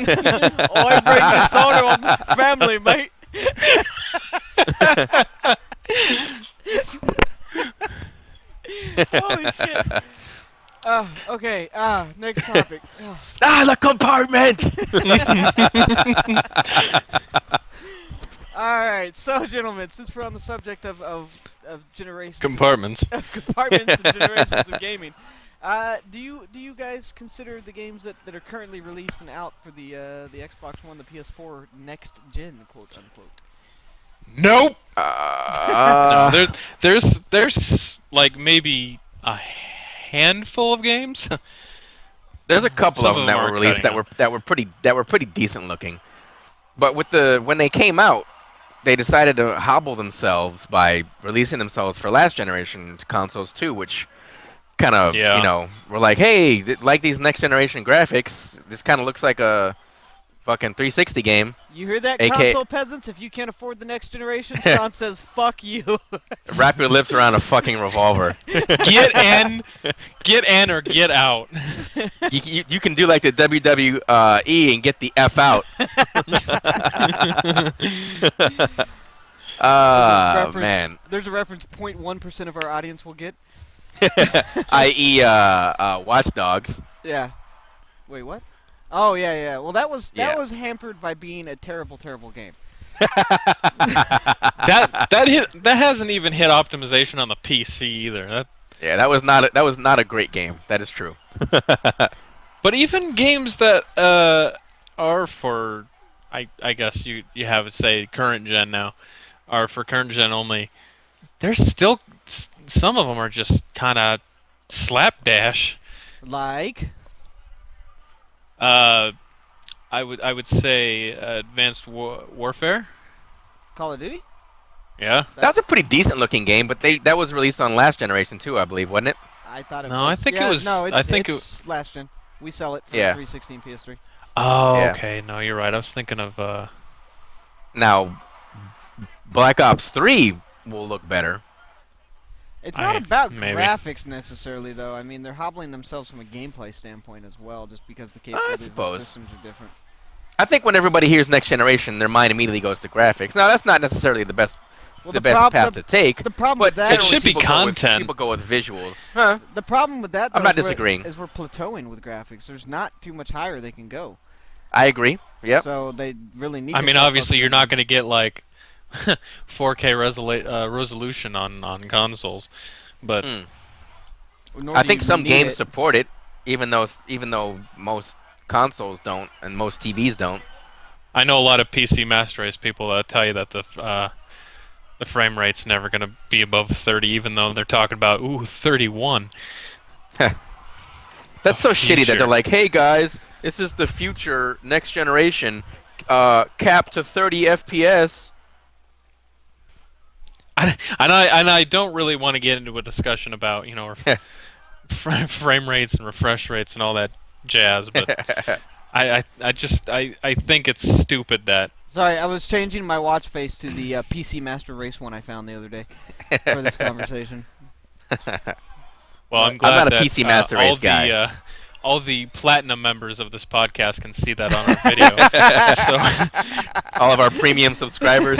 I bring dishonor on my family, mate. Holy shit. Okay, next topic. The compartment. Alright, so gentlemen, since we're on the subject of generations Compartments. of compartments and generations of gaming, do you guys consider the games that are currently released and out for the Xbox One, the PS4 next gen, quote unquote? Nope. No, there's like maybe a handful of games. There's a couple Some of them of that them were are released cutting that were pretty decent looking. But when they came out, they decided to hobble themselves by releasing themselves for last generation consoles too, which kind of Yeah. were like, hey, like these next generation graphics, this kind of looks like a fucking 360 game. You hear that, AK console peasants? If you can't afford the next generation, Sean says, fuck you. Wrap your lips around a fucking revolver. Get in or get out. You can do like the WWE and get the F out. Man. There's a reference 0.1% of our audience will get. I.e. Watch Dogs. Yeah. Wait, what? Oh, yeah. Well, that was Yeah. hampered by being a terrible game. That hasn't even hit optimization on the PC either. Yeah, that was not a great game. That is true. But even games that are for, I guess you have it say current gen now, are for current gen only. There's still some of them are just kind of slapdash. Like? I would say Advanced Warfare. Call of Duty? Yeah. That was a pretty decent looking game, but that was released on last generation too, I believe, wasn't it? I thought it No, was. I think it yeah, was- No, I think it's last gen. We sell it for Yeah. 360 and PS3. Oh, Yeah. okay. No, you're right. I was thinking of Now, Black Ops 3 will look better. It's not about maybe. graphics necessarily, though. I mean, they're hobbling themselves from a gameplay standpoint as well, just because the capabilities of the suppose. systems are different. I think when everybody hears next generation, their mind immediately goes to graphics. Now, that's not necessarily the best Well, path to take. The problem but with that It generally should be people go with- content. People go with visuals. Huh? the problem with that, though, I'm not is we're- disagreeing. is we're plateauing with graphics. There's not too much higher they can go. I agree. Yep. So they really need. I to mean, start obviously, you're focusing not going to get like 4K resolution on consoles, but Mm. nor I do think you some need games it. support it, even though most consoles don't and most TVs don't. I know a lot of PC Master Race people that tell you that the frame rate's never going to be above 30, even though they're talking about 31. That's so shitty that future. they're like, hey guys, this is the future, next generation, capped to 30 FPS. And I don't really want to get into a discussion about frame rates and refresh rates and all that jazz, but I think it's stupid that. Sorry, I was changing my watch face to the PC Master Race one I found the other day for this conversation. Well, I'm I'm glad not a that PC Master all Race guy. The, all the platinum members of this podcast can see that on our video. All of our premium subscribers.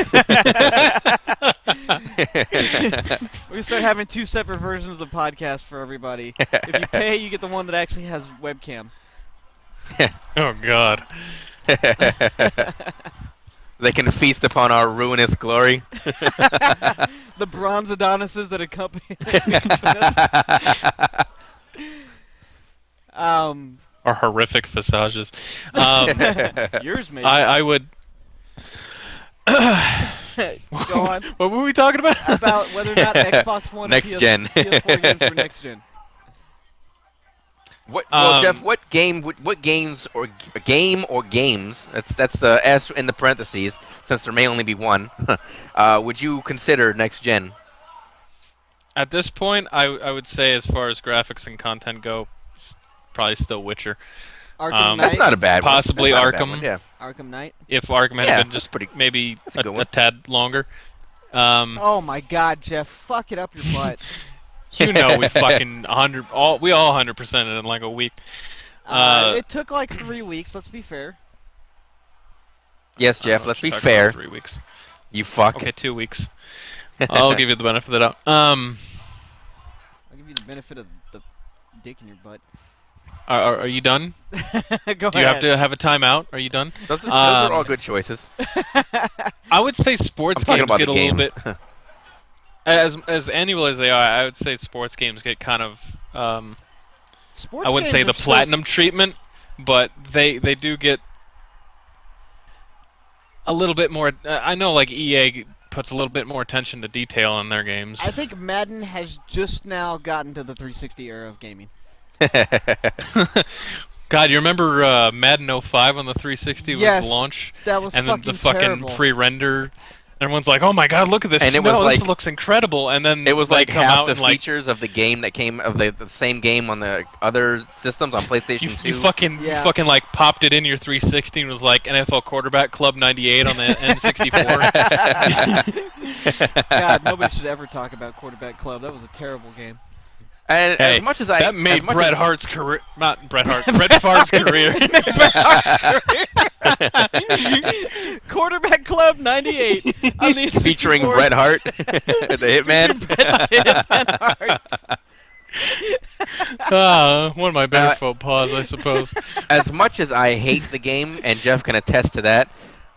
We start having 2 separate versions of the podcast for everybody. If you pay, you get the one that actually has webcam. Oh God. They can feast upon our ruinous glory. The bronze Adonises that accompany us. Or horrific visages. Yours, maybe. I would. Go on. What were we talking about? About whether or not Xbox One Next and gen. PS4 games for next gen. Well, Jeff, what games or games? That's the S in the parentheses, since there may only be one. Would you consider next gen? At this point, I would say, as far as graphics and content go, probably still Witcher. Arkham That's Knight. not a bad one. Possibly That's not a bad Arkham. one, yeah. Arkham Knight. If Arkham had Yeah, been that's just pretty. maybe That's a good one. a tad longer. Oh my God, Jeff! Fuck it up your butt. You know we fucking 100. We all 100% in like a week. It took like 3 weeks. Let's be fair. Yes, I don't Jeff. know Let's what be you're talking fair. about, 3 weeks. You fuck. Okay, 2 weeks. I'll give you the benefit of the doubt. I'll give you the benefit of the dick in your butt. Are you done? Go Do you have ahead. to have a timeout? Are you done? Those are all good choices. I would say sports I'm talking games about get the a games. little bit as annual as they are. I would say sports games get kind of Sports I wouldn't games say are the still platinum treatment, but they do get a little bit more. I know like EA puts a little bit more attention to detail in their games. I think Madden has just now gotten to the 360 era of gaming. God, you remember Madden 05 on the 360 Yes, with the launch? that was And then the fucking fucking terrible. pre-render. Everyone's like, "Oh my God, look at this And it snow! was like- This looks incredible!" And then It was they like come half out the and like features of the game that came of the same game on the other systems on PlayStation you 2. you fucking like popped it in your 360 and was like NFL quarterback club 98 on the N64. God, nobody should ever talk about Quarterback Club. That was a terrible game. And Hey, as much as I that made as much Bret as- Hart's career, not Bret Hart, Bret Favre's career. Quarterback Club 98 on the N64. featuring Bret Hart, the Hitman. Hitman Hart. One of my better faux pas, I suppose. As much as I hate the game, and Jeff can attest to that,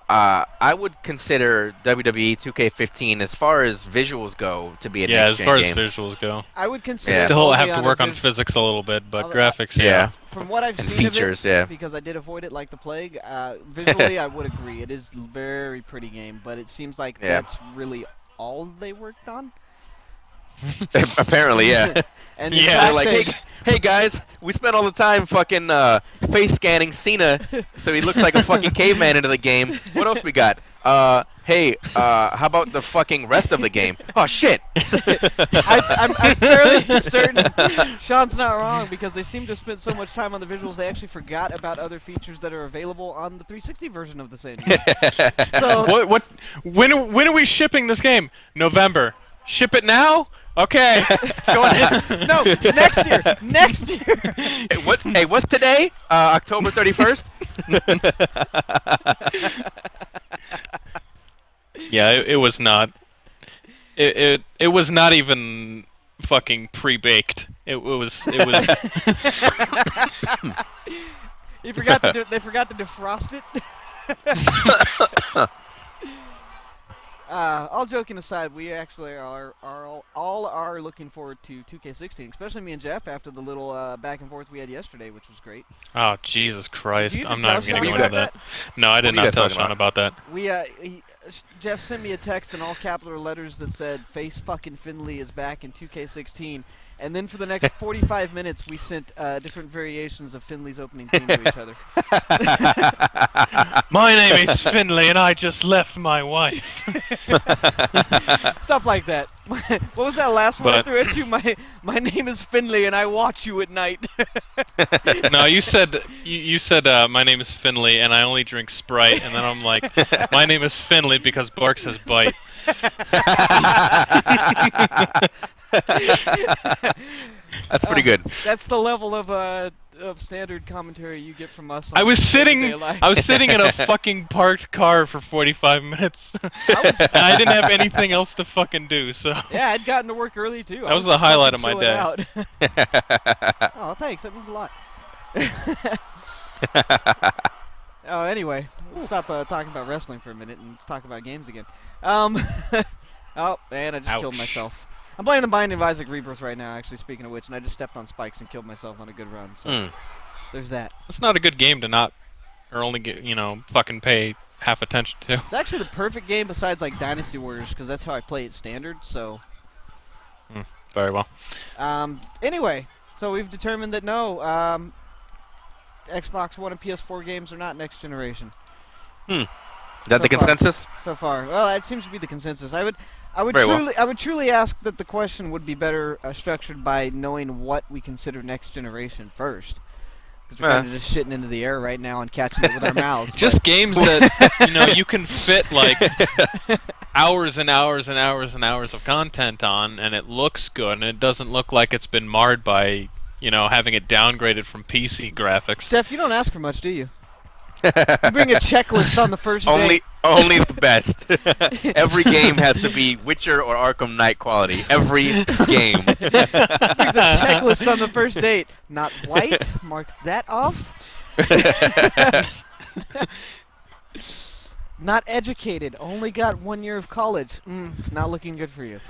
I would consider WWE 2K15 as far as visuals go to be a Yeah, as next-gen far game. as visuals go. I would consider Yeah. it Still only have to on a work on vis- physics a little bit, but I'll- graphics, Yeah. From what I've And seen features, of it, yeah. because I did avoid it like the plague, visually I would agree. It is a very pretty game, but it seems like Yeah. that's really all they worked on. Apparently, yeah. And Yeah. in They're fact, like, hey guys, we spent all the time fucking face scanning Cena, so he looks like a fucking caveman into the game. What else we got? Hey, how about the fucking rest of the game? Oh shit! I'm fairly certain Sean's not wrong because they seem to spend so much time on the visuals they actually forgot about other features that are available on the 360 version of the same game. So When are we shipping this game? November. Ship it now? Okay. Go ahead. no, next year. Next year. Hey, what's today? October 31st. Yeah, it was not. It was not even fucking pre-baked. It was. They forgot to defrost it. All joking aside, we actually all are looking forward to 2K16, especially me and Jeff after the little back and forth we had yesterday, which was great. Oh Jesus Christ! Did you even I'm not tell even Sean gonna go about into that. No, I did What are you not guys tell talking Sean about that. We Jeff sent me a text in all capital letters that said "Face fucking Finley is back in 2K16," and then for the next 45 minutes we sent different variations of Finley's opening theme to each other. My name is Finley, and I just left my wife. Stuff like that. What was that last one I But- threw at you? My name is Finley, and I watch you at night. No, you said my name is Finley, and I only drink Sprite, and then I'm like, my name is Finley because Bark says bite. That's pretty good. That's the level of standard commentary you get from us. I on was day-to-day sitting life. in a fucking parked car for 45 minutes. was- And I didn't have anything else to fucking do, so. Yeah, I'd gotten to work early too. That was the highlight of my day. Oh, thanks. That means a lot. Oh, anyway, let's stop talking about wrestling for a minute and let's talk about games again. Oh, man, I just killed Ouch. myself. I'm playing the Binding of Isaac Rebirth right now, actually, speaking of which, and I just stepped on spikes and killed myself on a good run. So there's that. It's not a good game to not, or only get, fucking pay half attention to. It's actually the perfect game besides, like, Dynasty Warriors, because that's how I play it standard, so... Very well. Anyway, so we've determined that no, Xbox One and PS4 games are not next generation. Is that So the far. consensus? So far, well, that seems to be the consensus. I would Very well. truly ask that the question would be better structured by knowing what we consider next generation first. Because we're kind of just shitting into the air right now and catching it with our mouths. Just games that you can fit like hours and hours and hours and hours of content on, and it looks good, and it doesn't look like it's been marred by having it downgraded from PC graphics. Jeff, you don't ask for much, do you? You bring a checklist on the first day. Only the best. Every game has to be Witcher or Arkham Knight quality. Every game. Brings a checklist on the first date. Not white. Mark that off. Not educated. Only got 1 year of college. Not looking good for you.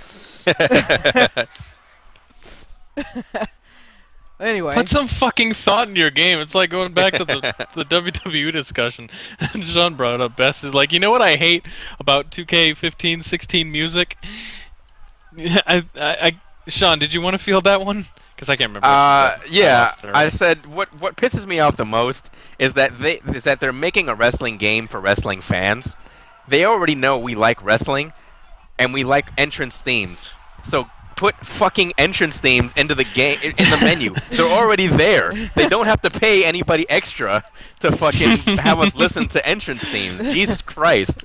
Anyway. Put some fucking thought into your game. It's like going back to the WWE discussion. Sean brought it up best. Is like, you know what I hate about 2K15, 16 music? Sean, did you want to field that one? Because I can't remember. Yeah, I said what pisses me off the most is that they're making a wrestling game for wrestling fans. They already know we like wrestling, and we like entrance themes. So put fucking entrance themes into the game in the menu. They're already there. They don't have to pay anybody extra to fucking have us listen to entrance themes. Jesus Christ!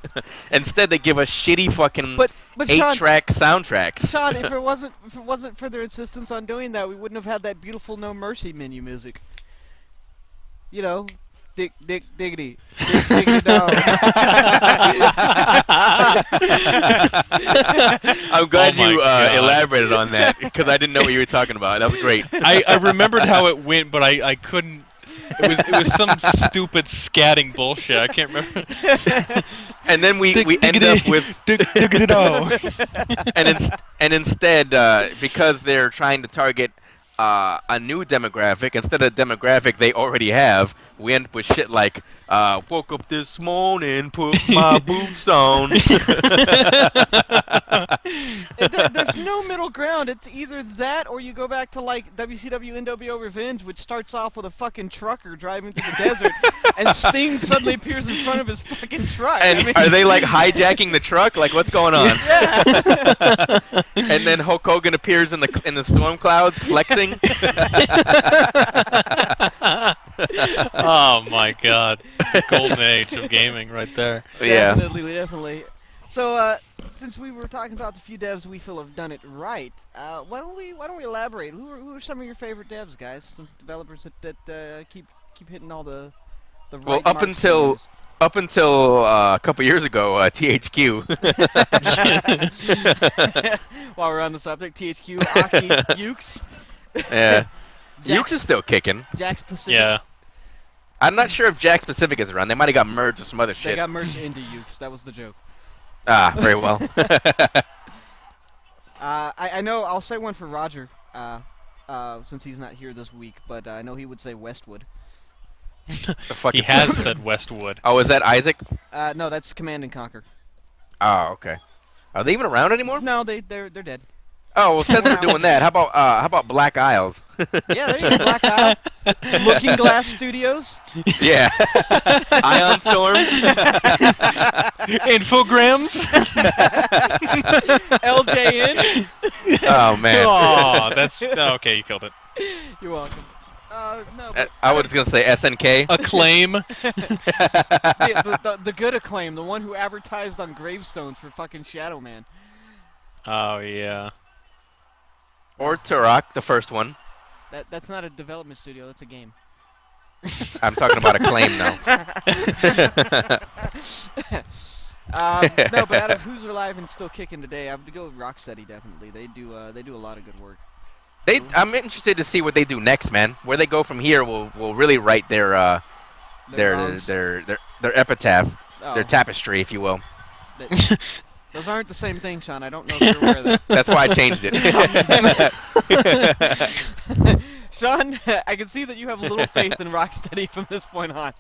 Instead, they give us shitty fucking but 8-track soundtracks. Sean, if it wasn't for their insistence on doing that, we wouldn't have had that beautiful No Mercy menu music. You know, diggity dog. I'm glad you elaborated on that because I didn't know what you were talking about. That was great. I remembered how it went, but I couldn't. It was some stupid scatting bullshit. I can't remember. And then we end up with and instead because they're trying to target a new demographic instead of the demographic they already have, we end up with shit like woke up this morning, put my boots on. There's no middle ground. It's either that or you go back to like WCW NWO Revenge, which starts off with a fucking trucker driving through the desert, and Sting suddenly appears in front of his fucking truck. And are they like hijacking the truck? Like what's going on? Yeah. And then Hulk Hogan appears in the storm clouds, flexing. Oh my God, golden age of gaming right there. Yeah. Definitely. So, since we were talking about the few devs we feel have done it right, why don't we elaborate? Who are some of your favorite devs, guys? Some developers that keep hitting all the right Well, marks. up until a couple years ago, THQ. While we're on the subject, THQ, Aki, Ukes. Yeah. Ukes is still kicking. Jack's Pacific. Yeah. I'm not sure if Jack Pacific is around. They might have got merged with some other They shit. got merged into Ukes. That was the joke. Ah, very well. I know. I'll say one for Roger, since he's not here this week, but I know he would say Westwood. The fuck He is has that? said Westwood. Oh, is that Isaac? No, that's Command and Conquer. Oh, okay. Are they even around anymore? No, they're dead. Oh, well, since we're doing that, how about Black Isles? Yeah, there you go. Black Isle. Looking Glass Studios. Yeah. Ion Storm. Infograms. LJN. Oh man. Oh, that's okay. You killed it. You're welcome. No. I was gonna say SNK. Acclaim. The good Acclaim, the one who advertised on gravestones for fucking Shadow Man. Oh yeah. Or Turok, the first one. That's not a development studio. That's a game. I'm talking about Acclaim now. No, but out of who's alive and still kicking today, I have to go with Rocksteady. Definitely, they do a lot of good work. I'm interested to see what they do next, man. Where they go from here will really write their epitaph, their tapestry, if you will. Those aren't the same thing, Sean. I don't know if you're aware of that. That's why I changed it. Sean, I can see that you have a little faith in Rocksteady from this point on.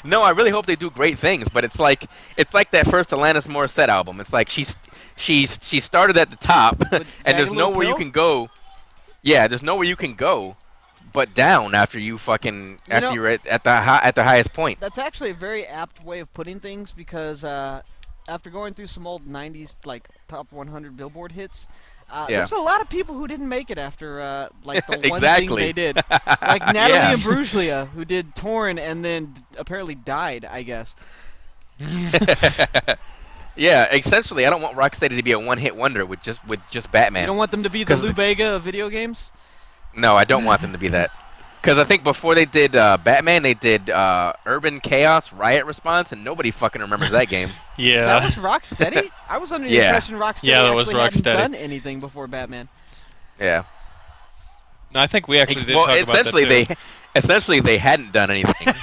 No, I really hope they do great things, but it's like that first Alanis Morissette album. It's like she started at the top, and there's nowhere you can go. Yeah, there's nowhere you can go, but down after you're at the highest point. That's actually a very apt way of putting things because after going through some old '90s like top 100 Billboard hits, Yeah. There's a lot of people who didn't make it after like the one thing Exactly. they did, like Natalie Yeah. Imbruglia, who did Torn and then apparently died, I guess. Yeah, essentially, I don't want Rocksteady to be a one-hit wonder with just Batman. You don't want them to be the 'Cause Lou Bega of video games? No, I don't want them to be that. Because I think before they did Batman, they did Urban Chaos Riot Response, and nobody fucking remembers that game. Yeah. That was Rocksteady? I was under the Yeah. impression Rocksteady Yeah, that was actually hadn't Rocksteady. done anything before Batman. Yeah. No, I think we actually did Well, talk essentially about that too. essentially they hadn't done anything.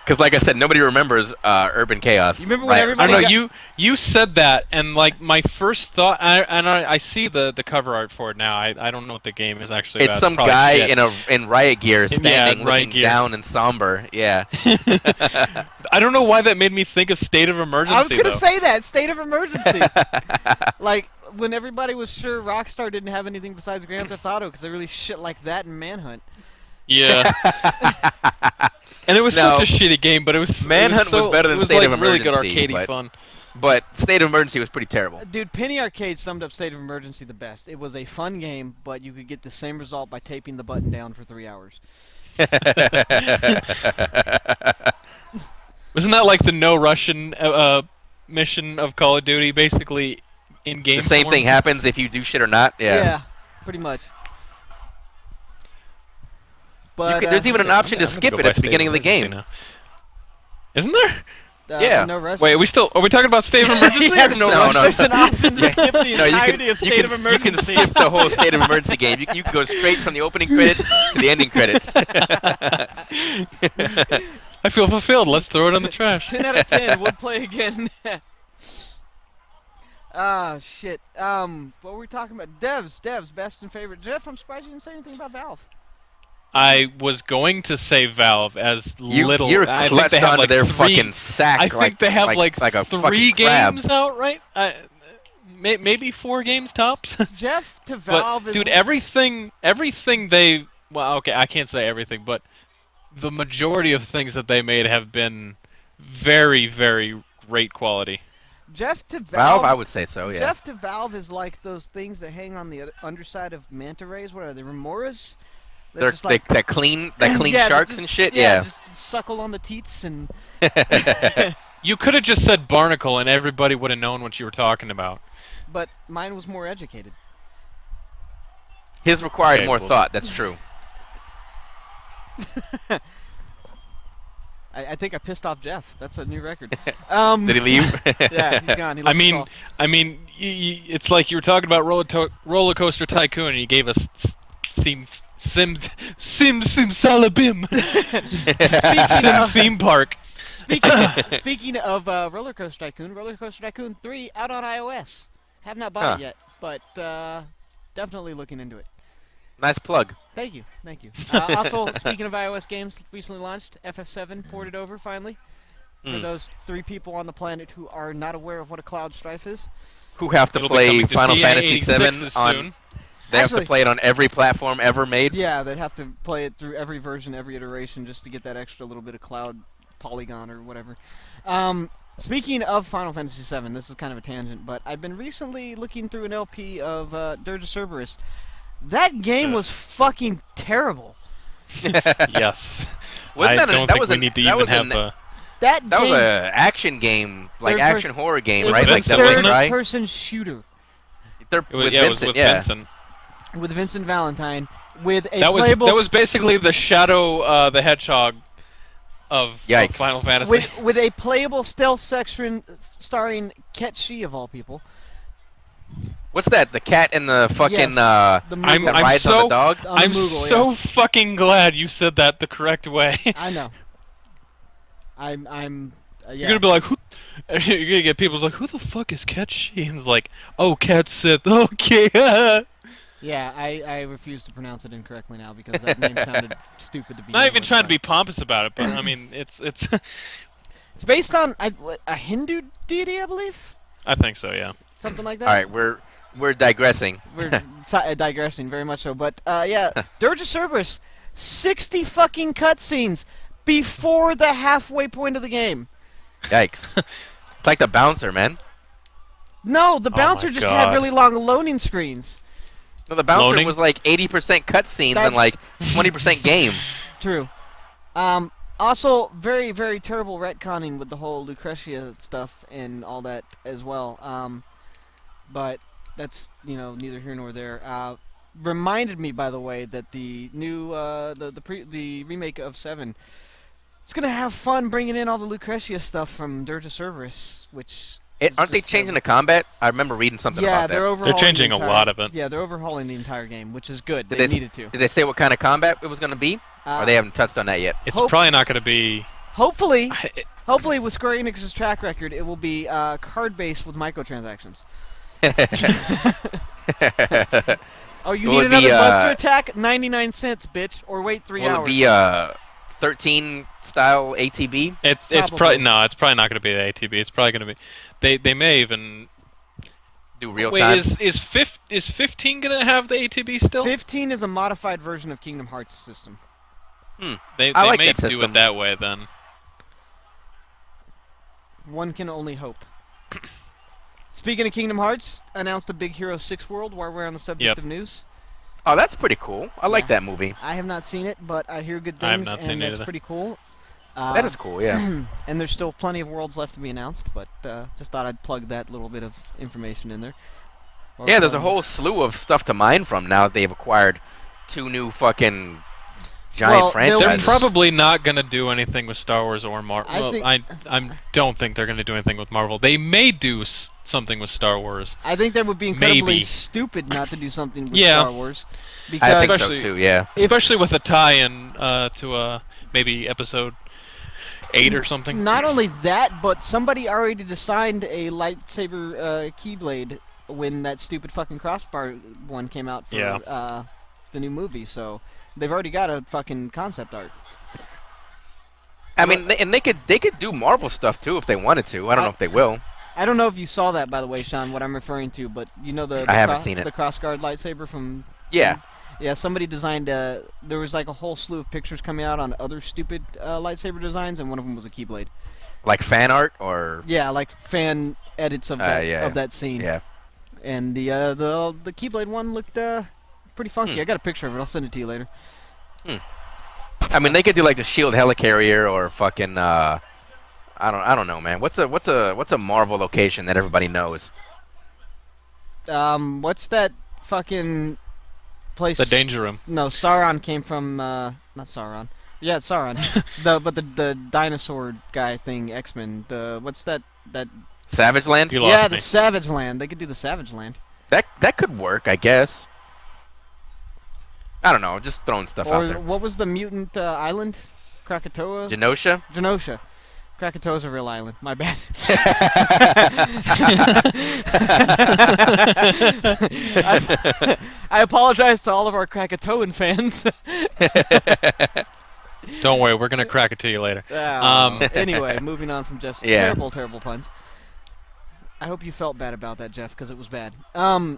Because, like I said, nobody remembers Urban Chaos. You remember when Riot I everybody don't know. Response. You said that, and like my first thought, I see the cover art for it now. I don't know what the game is actually It's about. some probably guy shit. in riot gear standing, Riot looking gear. down and somber. Yeah. I don't know why that made me think of State of Emergency. I was going to though. say that. State of emergency. Like, when everybody was sure Rockstar didn't have anything besides Grand Theft Auto because they really shit like that in Manhunt. Yeah. And it was No. such a shitty game, but it was Manhunt it was, was better than it was State like of really good Emergency, arcadey but- fun. But State of Emergency was pretty terrible. Dude, Penny Arcade summed up State of Emergency the best. It was a fun game, but you could get the same result by taping the button down for 3 hours. Wasn't that like the no Russian mission of Call of Duty, basically in game? The same form? thing happens if you do shit or not. Yeah. Pretty much. You But there's even an option to I'm gonna skip go it by at the State beginning of the Emergency game. now. Isn't there? yeah. No rush. Wait, are we talking about State of Emergency? Yeah, or no, no, rush? no. There's an option to skip the No, entirety of State of you Emergency. can skip the whole State of Emergency game. You can go straight from the opening credits to the ending credits. I feel fulfilled. Let's throw it on the trash. 10 out of 10. Would play again. Ah, shit. What were we talking about? Devs, best and favorite. Jeff, I'm surprised you didn't say anything about Valve. I was going to say Valve as little. You're I think clutched they have onto like their three, fucking sack. I think they have like a 3 fucking crab. games out, right? Maybe 4 games tops. Jeff to Valve But is dude, everything they okay, I can't say everything, but the majority of things that they made have been very, very great quality. Jeff to Valve, Valve. I would say so. Yeah. Jeff to Valve is like those things that hang on the underside of manta rays. What are they? Remoras? They're just like that clean yeah, they're sharks just- and shit. Yeah, Yeah. just suckle on the teats and. You could have just said Barnacle and everybody would have known what you were talking about. But mine was more educated. His required Okay, more well- thought. That's true. I think I pissed off Jeff. That's a new record. Did he leave? Yeah, he's gone. He I left the mean, call. it's like you were talking about Roller Coaster Tycoon, and you gave us Simsalabim Sim theme park. Speaking of Roller Coaster Tycoon 3 out on iOS. Have not bought Huh. it yet, but definitely looking into it. Nice plug. Thank you. Also, speaking of iOS games, recently launched FF7 ported over finally. For those 3 people on the planet who are not aware of what a Cloud Strife is. Who have to It'll be play coming to Final TA Fantasy 86 VII soon. on? They have Actually- to play it on every platform ever made. Yeah, they'd have to play it through every version, every iteration, just to get that extra little bit of cloud polygon or whatever. Speaking of Final Fantasy VII, this is kind of a tangent, but I've been recently looking through an LP of Dirge of Cerberus. That game was fucking terrible. Yes. Wasn't I that a- don't that think was we an- need to that even was have an- a. That That game was a action game, like Third action person- horror game, It right? was Like Vincent, Devil May wasn't it? Cry. third-person shooter They're It was, with yeah, Vincent, it was with yeah. Vincent. with Vincent Valentine, with a That was playable that was basically the Shadow the Hedgehog of Yikes. Final Fantasy. with a playable stealth section starring Ket Shi of all people. What's that? The cat and the fucking Yes, the I'm- Moogle. that I'm rides on so- the dog. On the I'm Moogle, so yes. fucking glad you said that the correct way. I know. I'm. Yes. You're gonna be like, who? You're gonna get people like, who the fuck is Cat Shi? And it's like, oh, Cat Sith. Okay. Yeah, I refuse to pronounce it incorrectly now because that name sounded stupid to be. Not even trying to be pompous about it, but I mean, it's. It's based on a Hindu deity, I believe. I think so, yeah. Something like All that. right, we're digressing. We're digressing very much so, but yeah, Dirge of Cerberus, 60 fucking cutscenes before the halfway point of the game. Yikes! It's like the bouncer, man. No, the Oh bouncer my just had God. really long loading screens. No, the bouncer Loaning? was like 80% cutscenes and That's- like 20% game. True. Also, very, very terrible retconning with the whole Lucretia stuff and all that as well. But that's, neither here nor there. Reminded me, by the way, that the new, the remake of 7, it's gonna have fun bringing in all the Lucretia stuff from Dirge of Cerberus, which is Aren't they just changing the terrible. combat? I remember reading something Yeah, about they're that. overhauling. changing the a entire, lot of it. Yeah, they're overhauling the entire game, which is good. Did They they- needed to. Did they say what kind of combat it was going to be? Or they haven't touched on that yet? It's Hope- probably not going to be. Hopefully, with Square Enix's track record, it will be card-based with microtransactions. Oh, you Will need it be, another Buster attack? 99 cents, bitch. Or wait 3 Will hours. it be 13 style ATB? It's Probably. probably no. It's probably not going to be the ATB. It's probably going to be. They may even. Do real Wait, time? is 15 going to have the ATB still? 15 is a modified version of Kingdom Hearts system. They I like may that do system. it that way then. One can only hope. Speaking of Kingdom Hearts, announced a Big Hero 6 world while we're on the subject Yep. of news. Oh, that's pretty cool. I like Yeah. that movie. I have not seen it, but I hear good I have things, not seen and it that's either. pretty cool. That is cool, yeah. And there's still plenty of worlds left to be announced, but just thought I'd plug that little bit of information in there. Or Yeah, there's a plug- whole slew of stuff to mine from now that they've acquired 2 new fucking giant Well, They're franchises. probably not going to do anything with Star Wars or Marvel. I Well, think- I don't think they're going to do anything with Marvel. They may do something with Star Wars. I think that would be incredibly Maybe. stupid not to do something with Yeah. Star Wars. I Because think so Especially- too, yeah. Especially with a tie-in to maybe episode 8 or something. not only that, but somebody already designed a lightsaber keyblade when that stupid fucking crossbar one came out for Yeah. the new movie. So they've already got a fucking concept art. I mean, they could do Marvel stuff too if they wanted to. I don't know if they will. I don't know if you saw that, by the way, Sean, what I'm referring to, but you know the I haven't seen it. the crossguard lightsaber from Yeah. Yeah, somebody designed there was like a whole slew of pictures coming out on other stupid lightsaber designs, and one of them was a keyblade. Like fan art or Yeah, like fan edits of that yeah. of that scene. yeah. And the keyblade one looked pretty funky. I got a picture of it. I'll send it to you later. I mean, they could do like the Shield helicarrier or fucking I don't know, man. What's a Marvel location that everybody knows? What's that fucking place? The Danger Room. No, Sauron came from not Sauron. Yeah, it's Sauron. the dinosaur guy thing, X-Men. What's that Savage Land? You lost Yeah, me. the Savage Land. They could do the Savage Land. That could work, I guess. I don't know, just throwing stuff out Or there. what was the mutant island? Krakatoa? Genosha? Genosha. Krakatoa's a real island. My bad. I apologize to all of our Krakatoan fans. Don't worry, we're going to crack it to you later. Anyway, moving on from Jeff's Yeah. terrible, terrible puns. I hope you felt bad about that, Jeff, because it was bad. I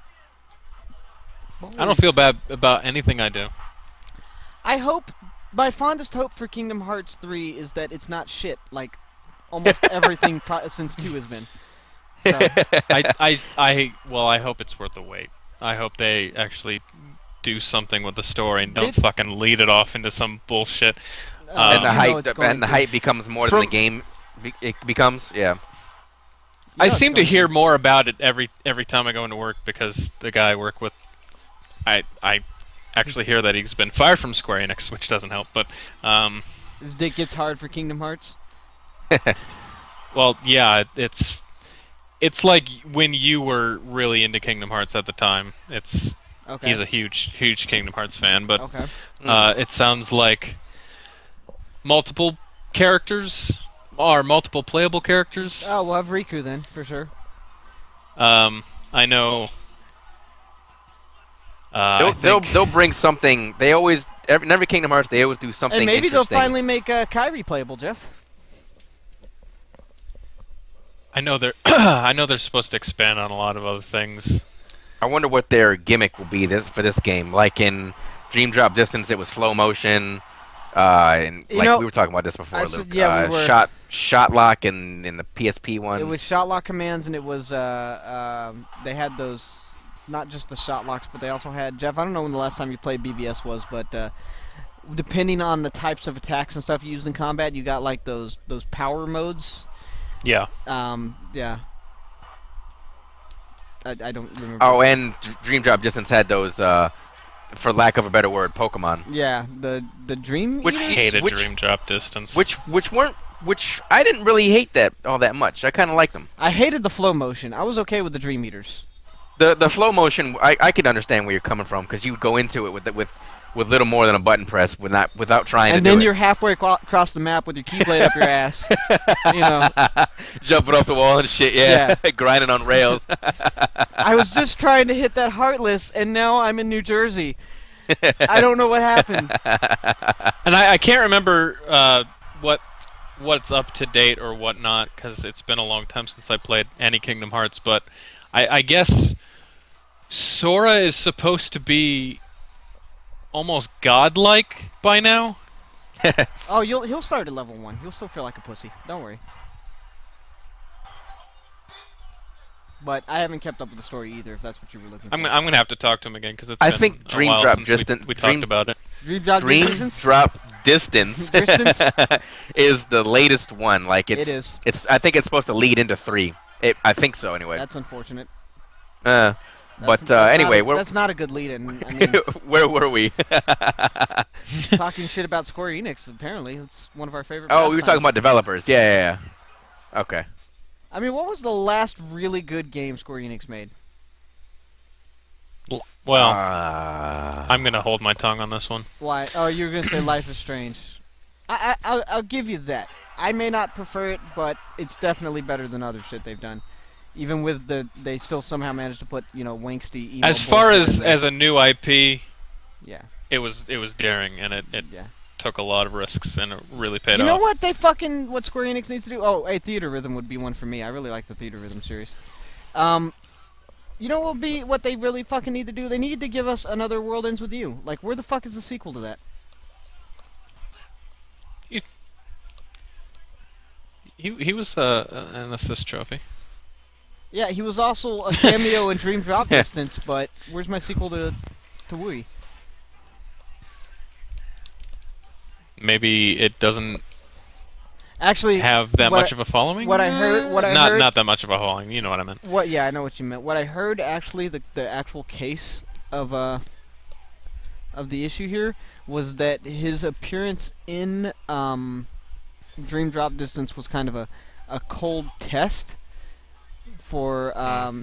don't feel bad about anything I do. I hope. My fondest hope for Kingdom Hearts 3 is that it's not shit like almost everything since 2 has been. So, I hope it's worth the wait. I hope they actually do something with the story and don't fucking lead it off into some bullshit. And the you know hype it's going and the to. hype becomes more than the game it becomes. Yeah. I it's seem to going hear more about it every time I go into work because the guy I work with, I actually hear that he's been fired from Square Enix, which doesn't help. But As it gets hard for Kingdom Hearts. well, yeah, it's like when you were really into Kingdom Hearts at the time. Okay. He's a huge Kingdom Hearts fan, but Okay. it sounds like multiple characters are multiple playable characters. Oh, we'll have Riku then, for sure. I know. I They'll think- they'll bring something. They always in every Kingdom Hearts they always do something And maybe they'll interesting. finally make Kyrie playable, Jeff. I know they're I know they're supposed to expand on a lot of other things. I wonder what their gimmick will be for this game. Like in Dream Drop Distance, it was slow motion, and You like know, we were talking about this before. I said- Luke. yeah, we were. Shot lock and the PSP one. It was shot lock commands, and it was they had those, not just the shot locks, but they also had, Jeff, I don't know when the last time you played BBS was, but depending on the types of attacks and stuff you used in combat, you got like those power modes. Yeah. Yeah. I don't remember. Oh, and Dream Drop Distance had those, for lack of a better word, Pokemon. Yeah, the Dream Which Eaters? Hated Which- Dream Drop Distance. Which I didn't really hate that all that much. I kind of liked them. I hated the flow motion. I was okay with the Dream Eaters. The flow motion, I could understand where you're coming from because you go into it with little more than a button press without trying And to then do you're halfway across the map with your keyblade up your ass. You know, it. Jumping off the wall and shit, yeah. Grinding on rails. I was just trying to hit that Heartless, and now I'm in New Jersey. I don't know what happened. And I can't remember what's up to date or whatnot because it's been a long time since I played any Kingdom Hearts. But I guess Sora is supposed to be almost godlike by now. Oh, he'll start at level 1. He'll still feel like a pussy. Don't worry. But I haven't kept up with the story either, if that's what you were looking for. I'm gonna have to talk to him again because I been think a Dream while Drop since Distance- we Dream- talked about it. Dream Drop Dream Distance? Drop Distance Distance? is the latest one. Like It is. I think it's supposed to lead into 3. I think so anyway. That's unfortunate. But That's anyway, not that's not a good lead-in. I mean, where were we? talking shit about Square Enix, apparently. It's one of our favorite Oh, we were pastimes. talking about developers. Yeah. Okay. I mean, what was the last really good game Square Enix made? Well, Uh, I'm gonna hold my tongue on this one. Why? Oh, you were going to say Life is Strange. I'll give you that. I may not prefer it, but it's definitely better than other shit they've done. Even with they still somehow managed to put, Winksty emo As far bullshit in as there. a new IP, Yeah. it was daring and it Yeah. took a lot of risks and it really paid You know off. what what Square Enix needs to do? Oh, Theater Rhythm would be one for me. I really like the Theater Rhythm series. You know what they really fucking need to do? They need to give us another World Ends With You. Like, where the fuck is the sequel to that? He was an assist trophy. Yeah, he was also a cameo in Dream Drop Distance, but where's my sequel to Wii? Maybe it doesn't Actually, have that much of a following. what I heard, Not that much of a following. You know what I meant. Yeah, I know what you meant. What I heard, actually, the actual case of the issue here was that his appearance in Dream Drop Distance was kind of a cold test for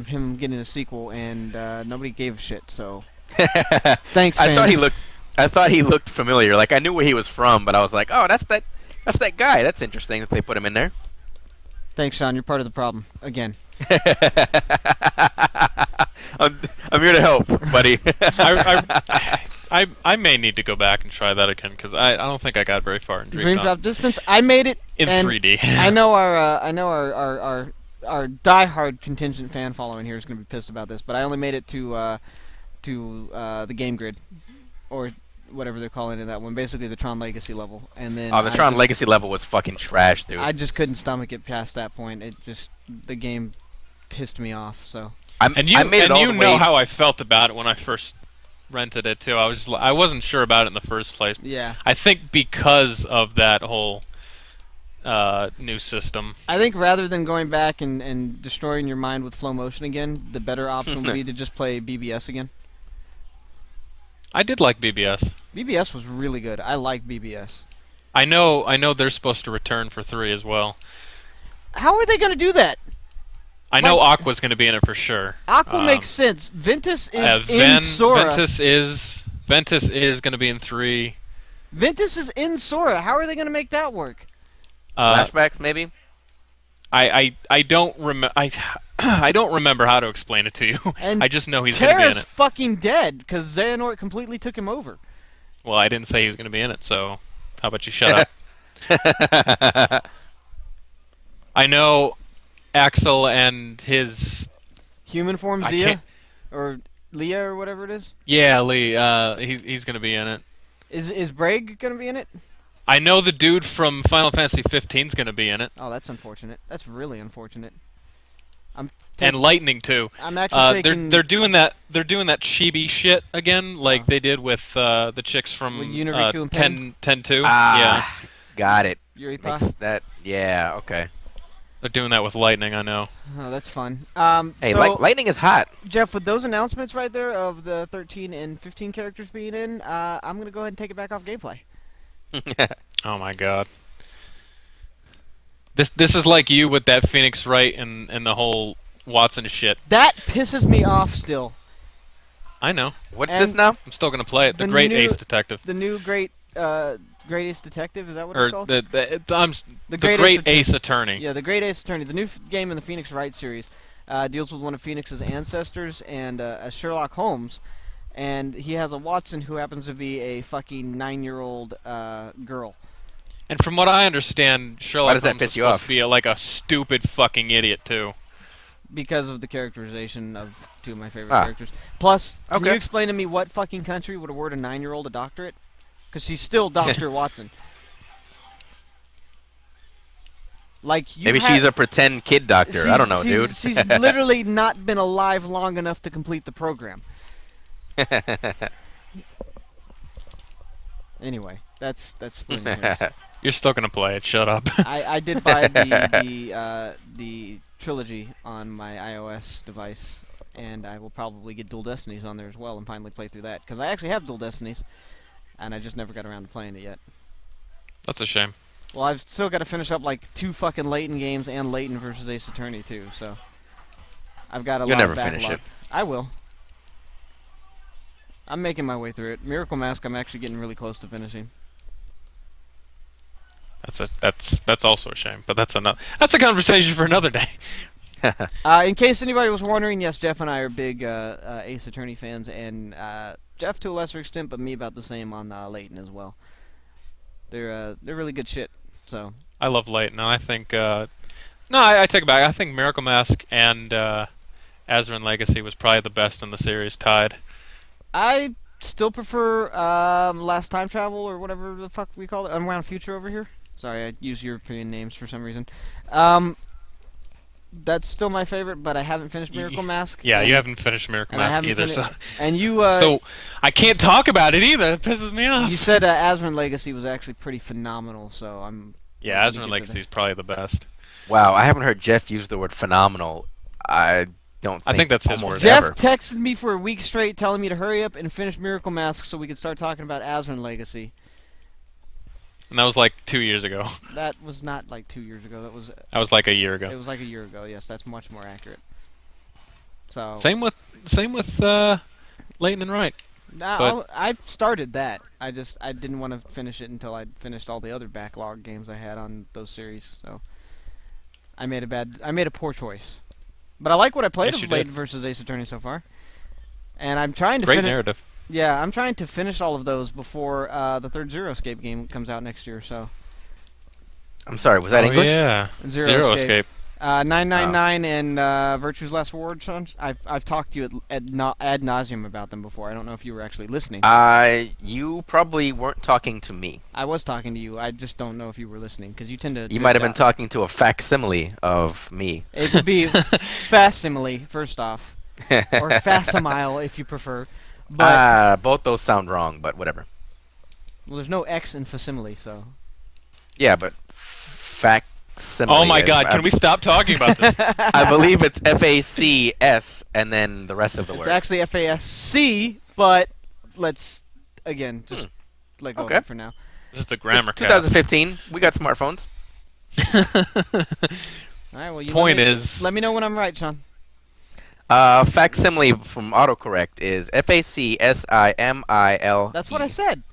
him getting a sequel, and nobody gave a shit. So thanks, fans. I thought he looked familiar. Like I knew where he was from, but I was like, oh, that's that guy. That's interesting that they put him in there. Thanks, Sean. You're part of the problem again. I'm here to help, buddy. I may need to go back and try that again because I don't think I got very far in Dream Drop Distance. I made it in and 3D. I know our diehard contingent fan following here is going to be pissed about this, but I only made it to the game grid, or whatever they're calling it, that one. Basically, the Tron Legacy level, and then Oh, the Tron Legacy level was fucking trash, dude. I just couldn't stomach it past that point. The game pissed me off. So And you I made it all the know way. how I felt about it when I first rented it too. I wasn't sure about it in the first place. yeah, I think because of that whole new system. I think rather than going back and destroying your mind with flow motion again, the better option would be to just play BBS again. I did like BBS. BBS was really good. I like BBS. I know they're supposed to return for 3 as well. How are they going to do that? I know Aqua's going to be in it for sure. Aqua makes sense. Ventus is in Sora. Ventus is going to be in 3. Ventus is in Sora. How are they going to make that work? Flashbacks, maybe. I don't remember. I don't remember how to explain it to you. And I just know he's going to be in Terra's it. fucking dead because Xehanort completely took him over. Well, I didn't say he was going to be in it, so how about you shut up? I know Axel and his Human form I Zia can't- or Leah or whatever it is. Lee. He's going to be in it. Is Braig going to be in it? I know the dude from Final Fantasy 15 is going to be in it, Oh, that's unfortunate. That's really unfortunate. I'm and taking. Lightning too. I'm actually They're taking. they're doing that chibi shit again, like Oh. they did with the chicks from With Yunariku and Pain? 10-2. Yeah, Ah, got it. Yuripa. Makes that. Yeah. Okay. they're doing that with Lightning. I know. Oh, that's fun. Hey, So lightning is hot. Jeff, with those announcements right there of the 13 and 15 characters being in, I'm gonna go ahead and take it back off gameplay. Oh my god. This is like you with that Phoenix Wright and the whole Watson shit. That pisses me off still. I know. What's And this now? I'm still gonna play it. The The Great new- Ace Detective. The new Greatest Detective, is that what Or it's called? the Great Great Ace Ace Attorney. Yeah, the Great Ace Attorney. The new game in the Phoenix Wright series deals with one of Phoenix's ancestors and a Sherlock Holmes, and he has a Watson who happens to be a fucking 9-year-old girl. And from what I understand, Sherlock does that Holmes piss is you supposed off? to be like a stupid fucking idiot too. Because of the characterization of two of my favorite Ah. characters. Plus, can Okay. you explain to me what fucking country would award a 9-year-old a doctorate? Because she's still Dr. Watson. Like you Maybe she's a pretend kid doctor. I don't know, dude. She's literally not been alive long enough to complete the program. Anyway, that's splitting hairs. You're still gonna play it. Shut up. I did buy the trilogy on my iOS device, and I will probably get Dual Destinies on there as well and finally play through that because I actually have Dual Destinies, and I just never got around to playing it yet. That's a shame. Well, I've still got to finish up like 2 fucking Layton games and Layton versus Ace Attorney too, so I've got a You'll lot never of backlog. finish it. I will. I'm making my way through it. Miracle Mask, I'm actually getting really close to finishing. That's also a shame. But that's a conversation for another day. In case anybody was wondering, yes, Jeff and I are big Ace Attorney fans, and Jeff to a lesser extent, but me about the same on Layton as well. They're really good shit. So I love Layton. I think I take it back. I think Miracle Mask and Azran Legacy was probably the best in the series, tied. I still prefer Last Time Travel or whatever the fuck we call it. Unwound Future over here. Sorry, I use European names for some reason. That's still my favorite, but I haven't finished Miracle Mask. Yeah, and- you haven't finished Miracle and I Mask haven't either, finished. so And you, so I can't talk about it either. It pisses me off. you said Azran Legacy was actually pretty phenomenal, so I'm. Yeah, let me Azran get Legacy to is probably the best. Wow, I haven't heard Jeff use the word phenomenal. I don't. I think that's his almost word. Jeff ever. texted me for a week straight telling me to hurry up and finish Miracle Mask so we could start talking about Azran Legacy. And that was like 2 years ago. That was not like 2 years ago. That was That was like a year it ago. was like a year ago. Yes, that's much more accurate. So Same with Layton and Wright. now I've started that. I didn't want to finish it until I'd finished all the other backlog games I had on those series. So I made a poor choice. But I like what I played Yes, you of did. Layton versus Ace Attorney so far. And I'm trying to Great finish. narrative. Yeah, I'm trying to finish all of those before the third Zero Escape game comes out next year. So I'm sorry. Was that English? Yeah. Zero Escape. 999 and Virtue's Last Reward, Sean. I've talked to you ad nauseum about them before. I don't know if you were actually listening. You probably weren't talking to me. I was talking to you. I just don't know if you were listening because you tend to. You drift might have been out. talking to a facsimile of me. It could be facsimile first off, or facsimile if you prefer. But Both those sound wrong, but whatever. well, there's no X in facsimile, so. Yeah, but facsimile. Oh my God! Can we stop talking about this? I believe it's FACS and then the rest of the It's word. actually FASC, but let's again just let go Okay. of it for now. This is the It's grammar cast. 2015. We got smartphones. All right. Well, you Point let me, is- let me know when I'm right, Sean. Facsimile from autocorrect is FACSIMILE. That's what I said.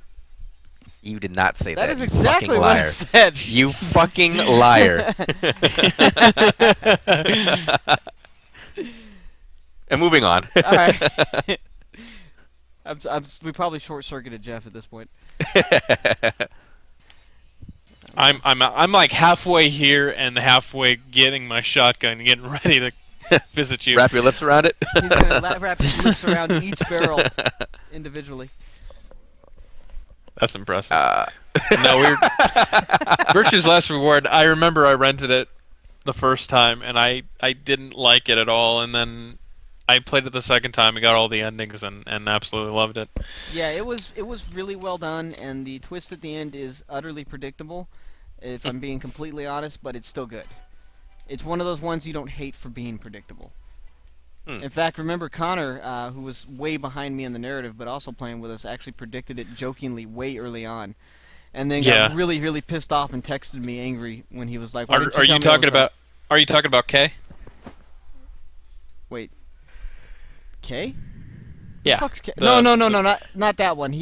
You did not say that. That is you exactly fucking what I liar. said. You fucking liar. And moving on. All right. We probably short-circuited Jeff at this point. I'm like halfway here and halfway getting my shotgun, getting ready to visit you. Wrap your lips around it. He's gonna wrap his lips around each barrel individually. That's impressive. Uh, No, we were Virtue's Last Reward. I remember I rented it the first time, and I didn't like it at all. And then I played it the second time and got all the endings and absolutely loved it. Yeah, it was really well done, and the twist at the end is utterly predictable, if I'm being completely honest, but it's still good. It's one of those ones you don't hate for being predictable. Hmm. In fact, remember Connor, who was way behind me in the narrative, but also playing with us, actually predicted it jokingly way early on, and then Yeah. got really, really pissed off and texted me angry when he was like, "Why Are, didn't are you tell you me I was talking right?" about? Are you talking about K? Wait, K? The Yeah. fuck's K? The- No, no, no, the- no, not that one.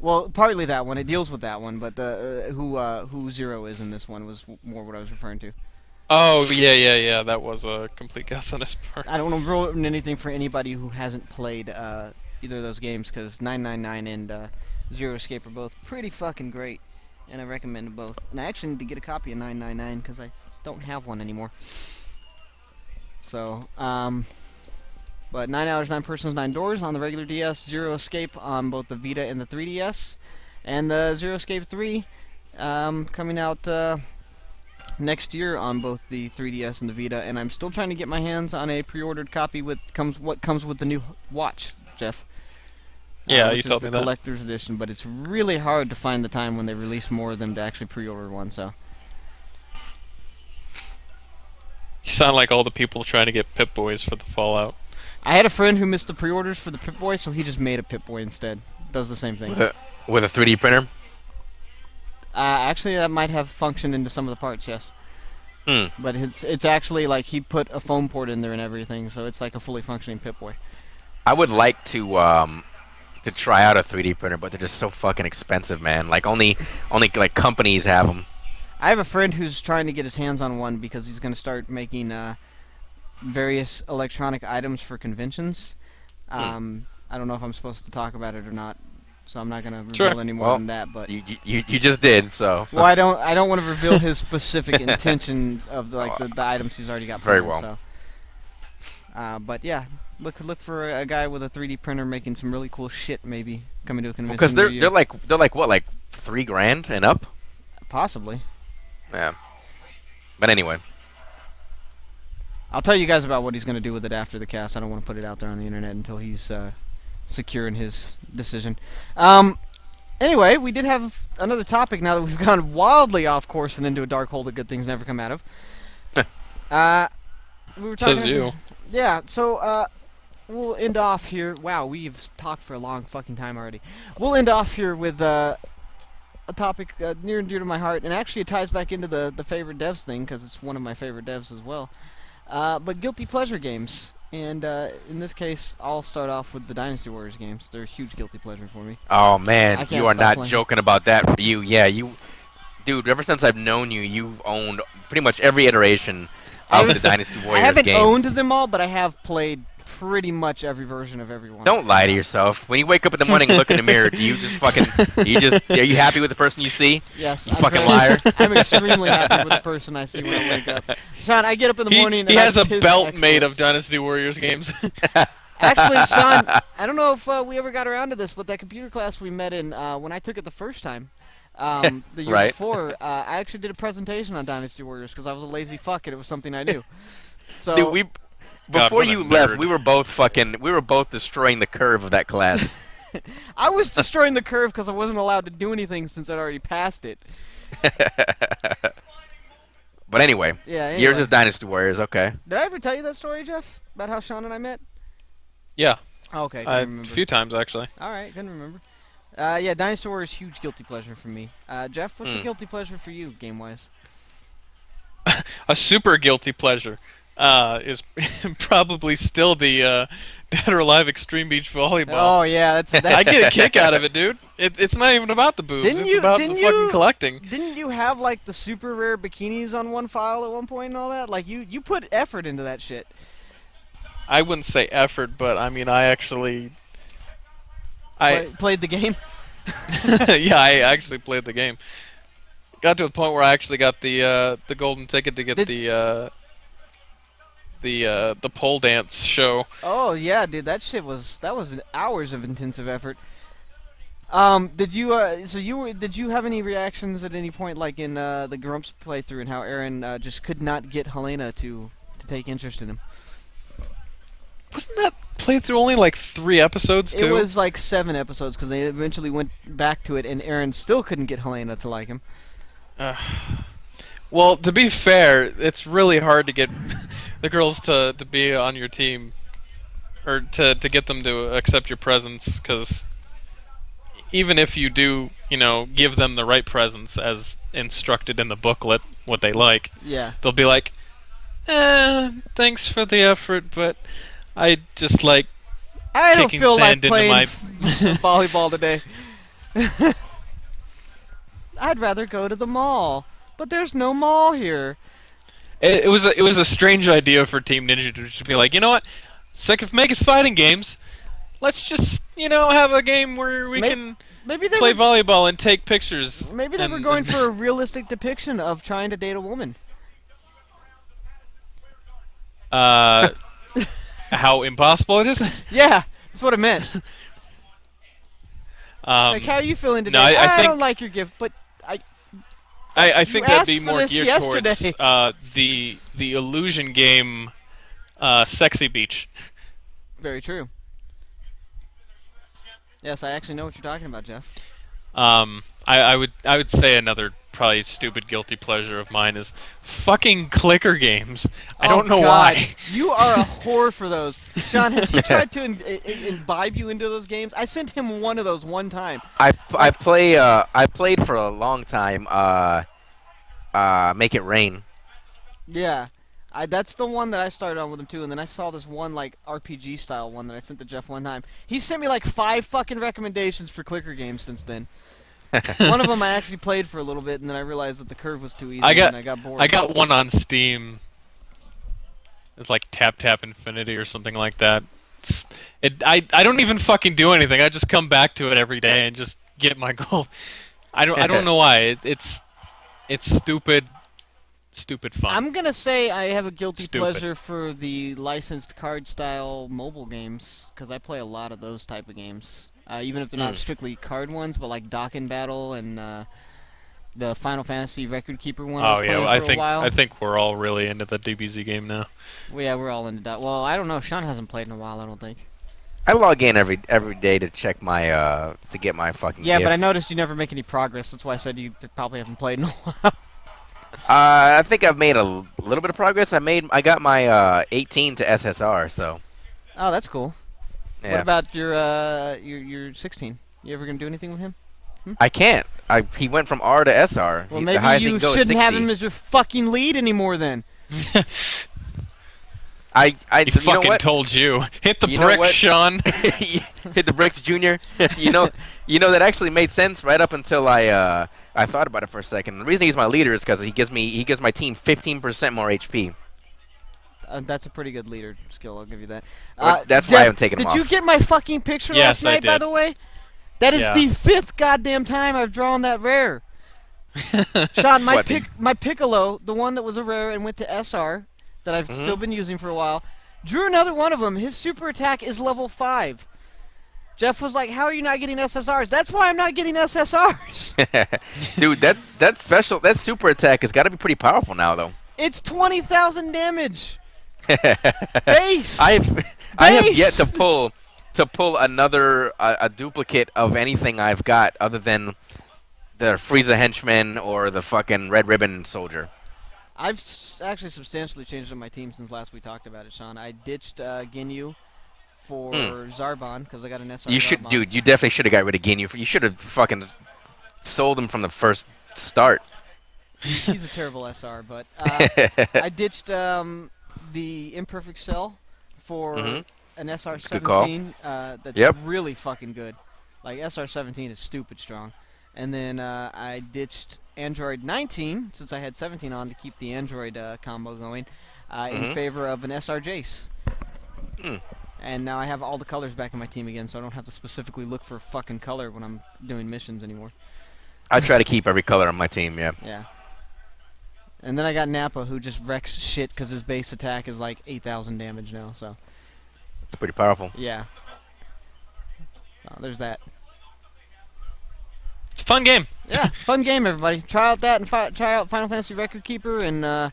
Well, partly that one. It deals with that one, but the who Zero is in this one was more what I was referring to. Oh yeah. That was a complete guess on his part. I don't want to ruin anything for anybody who hasn't played either of those games, because 999 and Zero Escape are both pretty fucking great, and I recommend them both. And I actually need to get a copy of 999 because I don't have one anymore. So, but 9 Hours, 9 Persons, 9 Doors on the regular DS, Zero Escape on both the Vita and the 3DS, and the Zero Escape 3 coming out next year on both the 3DS and the Vita, and I'm still trying to get my hands on a pre-ordered copy with what comes with the new watch, Jeff. Yeah, you which told is me the that. collector's edition, but it's really hard to find the time when they release more of them to actually pre-order one. So You sound like all the people trying to get Pip-Boys for the Fallout. I had a friend who missed the pre-orders for the Pip-Boy, so he just made a Pip-Boy instead. Does the same thing. with a 3D printer. Actually, that might have functioned into some of the parts, yes. Hmm. But it's actually like he put a foam port in there and everything, so it's like a fully functioning Pip-Boy. I would like to try out a 3D printer, but they're just so fucking expensive, man. Like only like companies have them. I have a friend who's trying to get his hands on one because he's going to start making various electronic items for conventions. I don't know if I'm supposed to talk about it or not, so I'm not going to reveal Sure. any more Well, than that. But You just did, so. well, I don't want to reveal his specific intentions of the items he's already got Very planned. well. So, but yeah, look for a guy with a 3D printer making some really cool shit, maybe coming to a convention. Because near you. they're like what, like $3,000 and up? Possibly. Yeah. But anyway, I'll tell you guys about what he's going to do with it after the cast. I don't want to put it out there on the internet until he's secure in his decision. Anyway, we did have another topic now that we've gone wildly off course and into a dark hole that good things never come out of. We were talking. Says you. Yeah, so we'll end off here. Wow, we've talked for a long fucking time already. We'll end off here with a topic near and dear to my heart, and actually it ties back into the favorite devs thing, because it's one of my favorite devs as well. But guilty pleasure games, and in this case, I'll start off with the Dynasty Warriors games. They're a huge guilty pleasure for me. oh I man, can't you are stop not playing. joking about that for you. Yeah, dude. Ever since I've known you, you've owned pretty much every iteration of the Dynasty Warriors I haven't games. owned them all, but I have played pretty much every version of every one. Don't lie to yourself. When you wake up in the morning and look in the mirror, do you just fucking, are you happy with the person you see? Yes, You I'm fucking very- liar. I'm extremely happy with the person I see when I wake up. Sean, I get up in the morning and He I has a piss belt made of excellence. Dynasty Warriors games. Actually, Sean, I don't know if we ever got around to this, but that computer class we met in when I took it the first time, the year Right. before, I actually did a presentation on Dynasty Warriors because I was a lazy fuck and it was something I knew. So Dude, before what a you left, nerd. we were both destroying the curve of that class. I was destroying the curve because I wasn't allowed to do anything since I'd already passed it. But anyway, Yeah. yours Anyway. is Dynasty Warriors, okay. Did I ever tell you that story, Jeff? About how Sean and I met? Yeah, Oh, okay, a couldn't remember. few times actually. All right, couldn't remember. Yeah, Dynasty Warriors huge guilty pleasure for me. Jeff, what's a guilty pleasure for you, game-wise? A super guilty pleasure is probably still the Dead or Alive Extreme Beach Volleyball. Oh yeah, that's I get a kick out of it, dude. It's not even about the boobs. Didn't it's you- about didn't the fucking you- collecting. Didn't you have like the super rare bikinis on one file at one point and all that? Like you put effort into that shit. I wouldn't say effort, but I mean, I actually, Played the game. yeah, I actually played the game. Got to a point where I actually got the golden ticket to get Did- the pole dance show. Oh yeah, dude, that was hours of intensive effort. Did you did you have any reactions at any point, like in the Grumps playthrough, and how Aaron just could not get Helena to take interest in him? Wasn't that playthrough only like 3 episodes It too? was like 7 episodes because they eventually went back to it, and Aaron still couldn't get Helena to like him. Uh, well, to be fair, it's really hard to get the girls to be on your team, or to get them to accept your presence, because even if you do, give them the right presents as instructed in the booklet, what they like, Yeah. they'll be like, thanks for the effort, but I just like I don't kicking feel like sand into playing my. volleyball today. I'd rather go to the mall, but there's no mall here. It was a strange idea for Team Ninja to just be like, you know what, sick of making fighting games. Let's just have a game where we can Maybe they play were volleyball and take pictures. maybe they were and- going and- for a realistic depiction of trying to date a woman. How impossible it is. Yeah, that's what I meant. Um, Like, how are you feeling today? no, I I think- don't like your gift, but I think You that'd be asked for more this geared yesterday. towards the illusion game, Sexy Beach. very true. Yes, I actually know what you're talking about, Jeff. I would say another probably stupid guilty pleasure of mine is fucking clicker games. I don't know God. why. You are a whore for those. Sean, has he tried to imbibe you into those games? I sent him one of those one time. I played for a long time. Make It Rain. Yeah. That's the one that I started on with him too, and then I saw this one like RPG style one that I sent to Jeff one time. He sent me like 5 fucking recommendations for clicker games since then. One of them I actually played for a little bit, and then I realized that the curve was too easy, and I got bored. I got one on Steam. It's like Tap Tap Infinity or something like that. I don't even fucking do anything. I just come back to it every day and just get my gold. I don't know why. It's stupid fun. I'm gonna say I have a guilty Stupid. pleasure for the licensed card style mobile games because I play a lot of those type of games, even if they're not strictly card ones, but like Dokkan Battle and the Final Fantasy Record Keeper one. I Oh was yeah, playing for a while. I think we're all really into the DBZ game now. Well, yeah, we're all into that. Well, I don't know. Sean hasn't played in a while. I don't think. I log in every day to check my to get my fucking. Yeah, but I gifts. noticed you never make any progress. That's why I said you probably haven't played in a while. I think I've made a little bit of progress. I got my 18 to SSR. So Oh, that's cool. yeah. What about your 16? You ever gonna do anything with him? I can't. He went from R to SR. Well, The maybe highest he you can go is shouldn't have 60. him as your fucking lead anymore then. I He you know fucking what? told you. Hit the You know brick, what? Sean. Hit the bricks, Junior. you know that actually made sense right up until I thought about it for a second. The reason he's my leader is because he gives my team 15% more HP. That's a pretty good leader skill. I'll give you that. That's why Jeff, I haven't taken him Did you off. get my fucking picture Yes, last I night? By did. the way, that is Yeah. the 5th goddamn time I've drawn that rare. Sean, my What, the- my Piccolo, the one that was a rare and went to SR, that I've Mm-hmm. still been using for a while, drew another one of them. His super attack is level 5. Jeff was like, "How are you not getting SSRs?" That's why I'm not getting SSRs. Dude, that super attack has got to be pretty powerful now, though. It's 20,000 damage. Base. I have yet Base! to pull another a duplicate of anything I've got other than the Frieza henchman or the fucking Red Ribbon soldier. I've actually substantially changed on my team since last we talked about it, Sean. I ditched Ginyu for Zarbon because I got an SR. You should, Zarbon. dude. You definitely should have got rid of Ginyu. You should have fucking sold him from the first start. He's a terrible SR, but I ditched the Imperfect Cell for Mhm. an Good call. SR-17 that's Yep. really fucking good. Like, SR-17 is stupid strong. And then I ditched Android 19, since I had 17 on to keep the Android combo going, in Mhm. favor of an SR Jace. Hmm. And now I have all the colors back in my team again, so I don't have to specifically look for a fucking color when I'm doing missions anymore. I try to keep every color on my team. Yeah. Yeah. And then I got Nappa, who just wrecks shit because his base attack is like 8,000 damage now, so It's pretty powerful. yeah. Oh, there's that. a fun game. Yeah, fun game, everybody. Try out that and try out Final Fantasy Record Keeper and the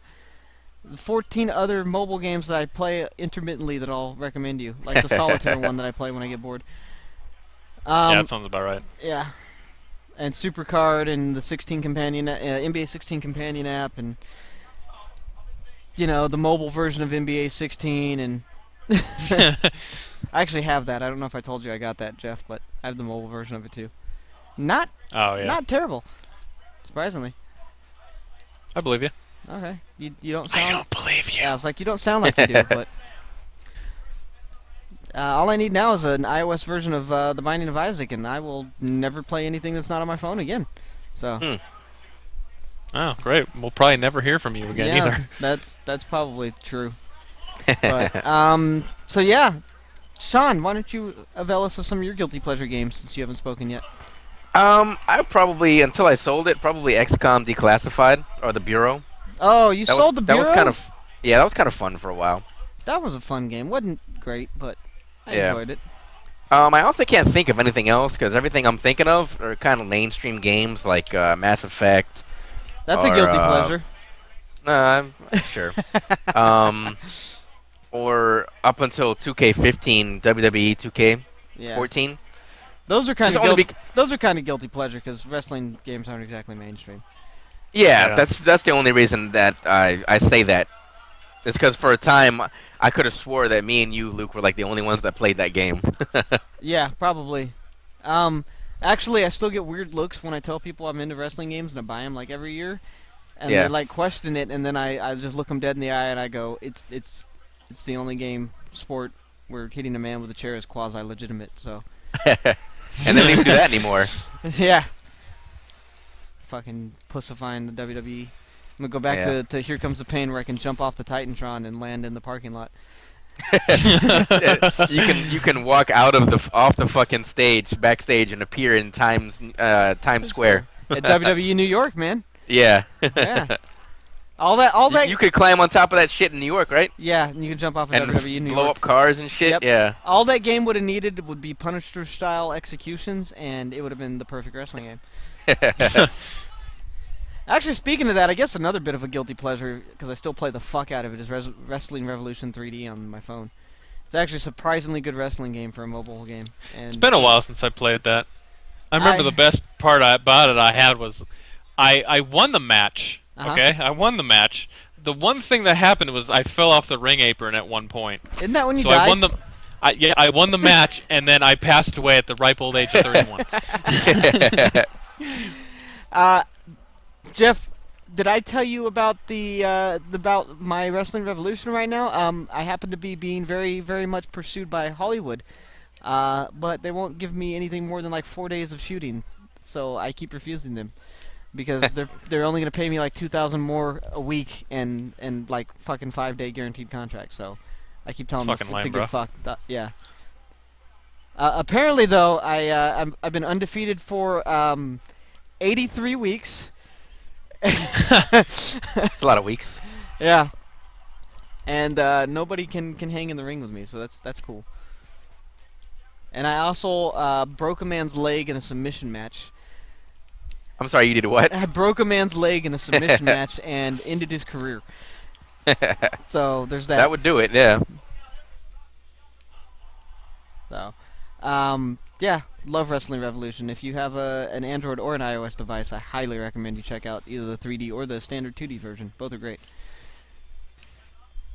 14 other mobile games that I play intermittently that I'll recommend you, like the solitaire one that I play when I get bored. Yeah, that sounds about right. Yeah, and Supercard and the 16 companion NBA 16 companion app, and the mobile version of NBA 16, and I actually have that. I don't know if I told you I got that, Jeff, but I have the mobile version of it too. Not terrible, surprisingly. I believe you. Okay, you don't sound. I don't believe you. Yeah, I was like, you don't sound like you do, but all I need now is an iOS version of The Binding of Isaac, and I will never play anything that's not on my phone again. So. Oh, great. We'll probably never hear from you again either. That's probably true. But so yeah, Sean, why don't you avail us of some of your guilty pleasure games since you haven't spoken yet? I probably, until I sold it, probably XCOM Declassified or the Bureau. Oh, you sold the Bureau? That was kind of, yeah, that was kind of fun for a while. That was a fun game. Wasn't great, but I enjoyed it. I also can't think of anything else because everything I'm thinking of are kind of mainstream games like Mass Effect. That's a guilty pleasure. I'm sure. Or up until 2K15, WWE 2K14. Yeah. Those are kind of guilty pleasure because wrestling games aren't exactly mainstream. Yeah, that's the only reason that I say that. It's because for a time I could have swore that me and you, Luke, were like the only ones that played that game. Yeah, probably. Actually, I still get weird looks when I tell people I'm into wrestling games and I buy them like every year, and they like question it, and then I just look them dead in the eye and I go, it's the only sport where hitting a man with a chair is quasi legitimate. So. And they don't even do that anymore. Yeah. Fucking pussifying the WWE. I'm gonna go back to Here Comes the Pain, where I can jump off the Titantron and land in the parking lot. You can walk off the fucking backstage and appear in Times Square at WWE New York, man. Yeah. Yeah. All that. You could climb on top of that shit in New York, right? Yeah, and you can jump off of WWE New York. Blow up cars and shit. Yep. Yeah. All that game would have needed would be Punisher style executions, and it would have been the perfect wrestling game. Actually, speaking of that, I guess another bit of a guilty pleasure, because I still play the fuck out of it, is Wrestling Revolution 3D on my phone. It's actually a surprisingly good wrestling game for a mobile game. And it's been a while since I played that. I remember the best part about it I had was I won the match. Okay, I won the match. The one thing that happened was I fell off the ring apron at one point. Isn't that when you died? I won the match, and then I passed away at the ripe old age of 31. Jeff, did I tell you about about my Wrestling Revolution right now? I happen to be being very, very much pursued by Hollywood, but they won't give me anything more than like 4 days of shooting, so I keep refusing them because they're only gonna pay me like $2,000 more a week and like fucking 5-day guaranteed contracts. So I keep telling them to get fucked. Yeah. Apparently, though, I've been undefeated for 83 weeks. It's a lot of weeks. Yeah. And nobody can hang in the ring with me, so that's cool. And I also broke a man's leg in a submission match. I'm sorry, you did what? I broke a man's leg in a submission match and ended his career. So there's that. That would do it, yeah. So, yeah, love Wrestling Revolution. If you have an Android or an iOS device, I highly recommend you check out either the 3D or the standard 2D version. Both are great.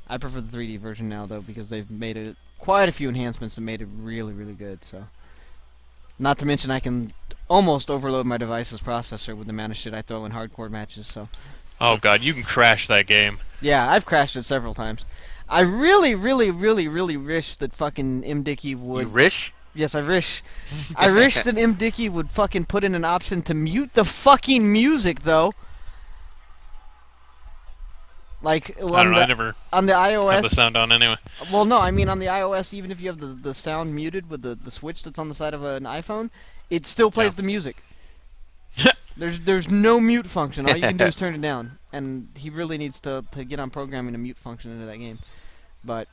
I prefer the 3D version now, though, because they've made quite a few enhancements and made it really, really good. So, not to mention I can almost overload my device's processor with the amount of shit I throw in hardcore matches. So. Oh god, you can crash that game. Yeah, I've crashed it several times. I really, really, really, really wish that fucking M. Dickey would. You wish? Yes, I wish. I wish that M. Dickey would fucking put in an option to mute the fucking music, though. Like I don't know, I never on the iOS. have the sound on anyway. Well, no, I mean on the iOS, even if you have the sound muted with the switch that's on the side of an iPhone, it still plays the music. There's no mute function. All you can do is turn it down, and he really needs to get on programming a mute function into that game. But,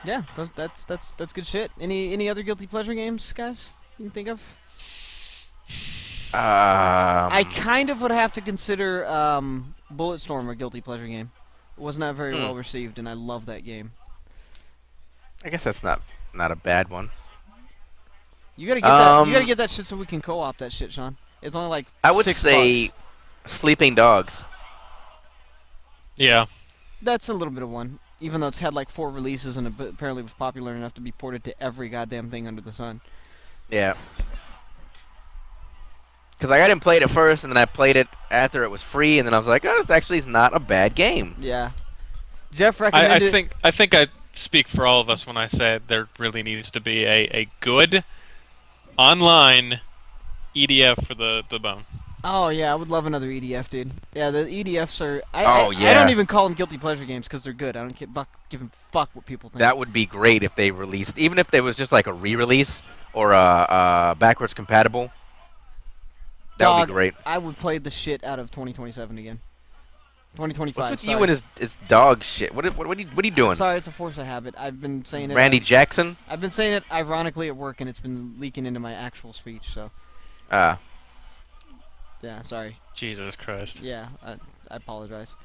yeah, that's good shit. Any other guilty pleasure games, guys? You can think of? I kind of would have to consider Bulletstorm a guilty pleasure game. It was not very well received, and I love that game. I guess that's not a bad one. You gotta get that. You gotta get that shit so we can co-op that shit, Sean. It's only like I would $6. say Sleeping Dogs. Yeah. That's a little bit of one, even though it's had like 4 releases and apparently was popular enough to be ported to every goddamn thing under the sun. Yeah. Because I didn't play it at first, and then I played it after it was free, and then I was like, oh, this actually is not a bad game. Yeah. Jeff recommended. I think I speak for all of us when I say there really needs to be a good online EDF for the bone. Oh yeah, I would love another EDF, dude. Yeah, the EDFs are. Oh, I yeah. don't even call them guilty pleasure games because they're good. I don't give a fuck what people think. That would be great if they released, even if there was just like a re-release or a backwards compatible. That would be great. I would play the shit out of 2027 again. 2025. What's with sorry. you and his dog shit? What are you doing? Sorry, it's a force of habit. I've been saying it. Randy Jackson? I've been saying it ironically at work, and it's been leaking into my actual speech. So. Ah. Yeah, sorry. Jesus Christ. Yeah, I apologize.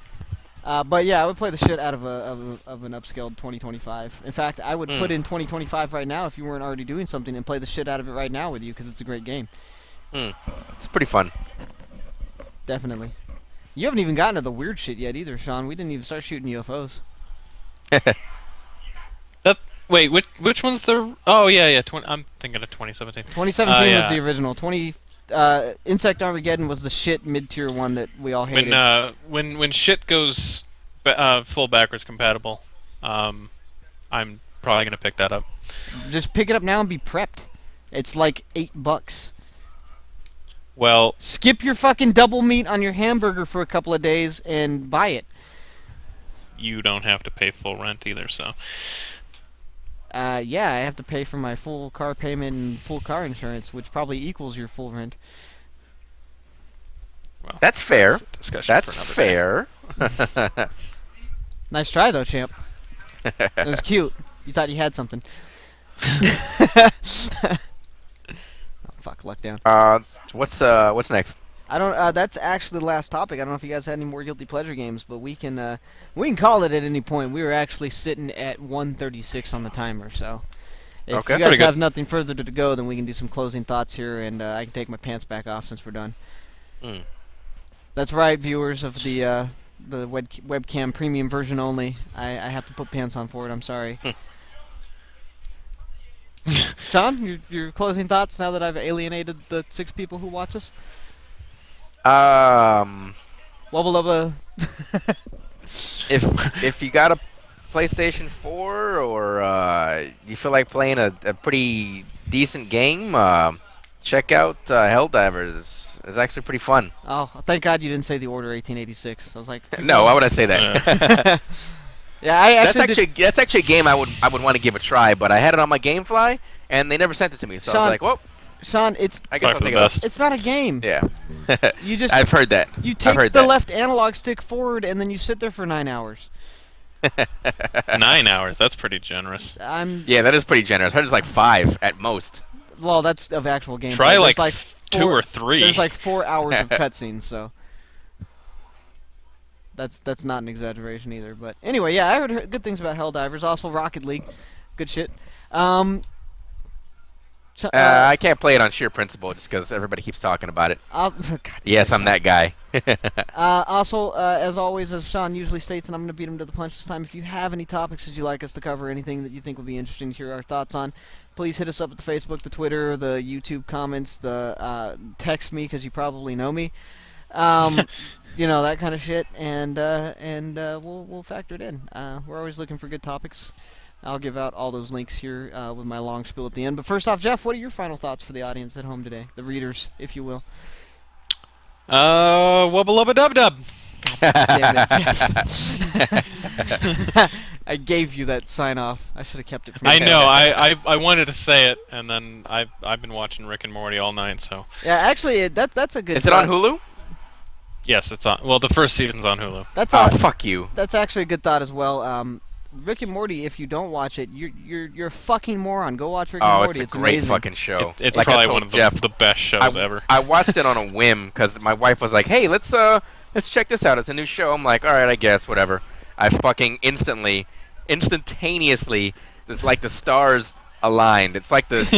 But yeah, I would play the shit out of an upscaled 2025. In fact, I would put in 2025 right now if you weren't already doing something and play the shit out of it right now with you because it's a great game. It's pretty fun. Definitely. You haven't even gotten to the weird shit yet either, Sean. We didn't even start shooting UFOs. Wait, which one's the? Oh yeah. I'm thinking of 2017. 2017 was the original. Insect Armageddon was the shit mid-tier one that we all hated. When shit goes full backwards compatible, I'm probably gonna pick that up. Just pick it up now and be prepped. It's like $8. Well, skip your fucking double meat on your hamburger for a couple of days and buy it. You don't have to pay full rent either, so. Yeah, I have to pay for my full car payment and full car insurance, which probably equals your full rent. Well, that's fair. That's fair. Nice try, though, champ. It was cute. You thought you had something. Oh, fuck, luck down. What's next? I don't. That's actually the last topic. I don't know if you guys had any more guilty pleasure games, but we can call it at any point. We were actually sitting at 1:36 on the timer, so if you guys have nothing further to go, then we can do some closing thoughts here, and I can take my pants back off since we're done. That's right, viewers of the webcam premium version only. I have to put pants on for it. I'm sorry. Sean, your closing thoughts now that I've alienated the 6 people who watch us? Wubba lubba. if you got a PlayStation 4 or you feel like playing a pretty decent game, check out Helldivers. It's actually pretty fun. Oh, thank God you didn't say The Order 1886. I was like, no, why would I say that? Yeah, I actually that's actually a game I would want to give a try, but I had it on my GameFly and they never sent it to me, so Sean, I was like, well. Sean, I guess I'll take it off. It's not a game. Yeah. You just. I've heard that. You take the left analog stick forward, and then you sit there for 9 hours. 9 hours? That's pretty generous. Yeah, that is pretty generous. I heard it's like 5 at most. Well, that's of actual gameplay. Try like 2 4, or 3. There's like 4 hours of cutscenes, so. That's not an exaggeration either. But anyway, yeah, I heard good things about Helldivers. Also, Rocket League, good shit. I can't play it on sheer principle just because everybody keeps talking about it. Yes, I'm that guy. Also, as always, as Sean usually states, and I'm going to beat him to the punch this time, if you have any topics that you'd like us to cover, anything that you think would be interesting to hear our thoughts on, please hit us up at the Facebook, the Twitter, the YouTube comments, the text me because you probably know me. You know, that kind of shit, and we'll factor it in. We're always looking for good topics. I'll give out all those links here with my long spiel at the end. But first off, Jeff, what are your final thoughts for the audience at home today? The readers, if you will. Wubba lubba dub dub. God damn it, Jeff. I gave you that sign off. I should have kept it from you. I know. I wanted to say it, and then I've been watching Rick and Morty all night, so. Yeah, actually, that's a good. Is it on Hulu? Yes, it's on. Well, the first season's on Hulu. That's fuck you. That's actually a good thought as well. Rick and Morty, if you don't watch it, you're a fucking moron. Go watch Rick and Oh, Morty. it's a great amazing. fucking show. It's Like I probably told one of Jeff, the best shows ever. I watched it on a whim because my wife was like, "Hey, let's check this out. It's a new show." I'm like, "All right, I guess, whatever." I fucking instantaneously, it's like the stars aligned. It's like it's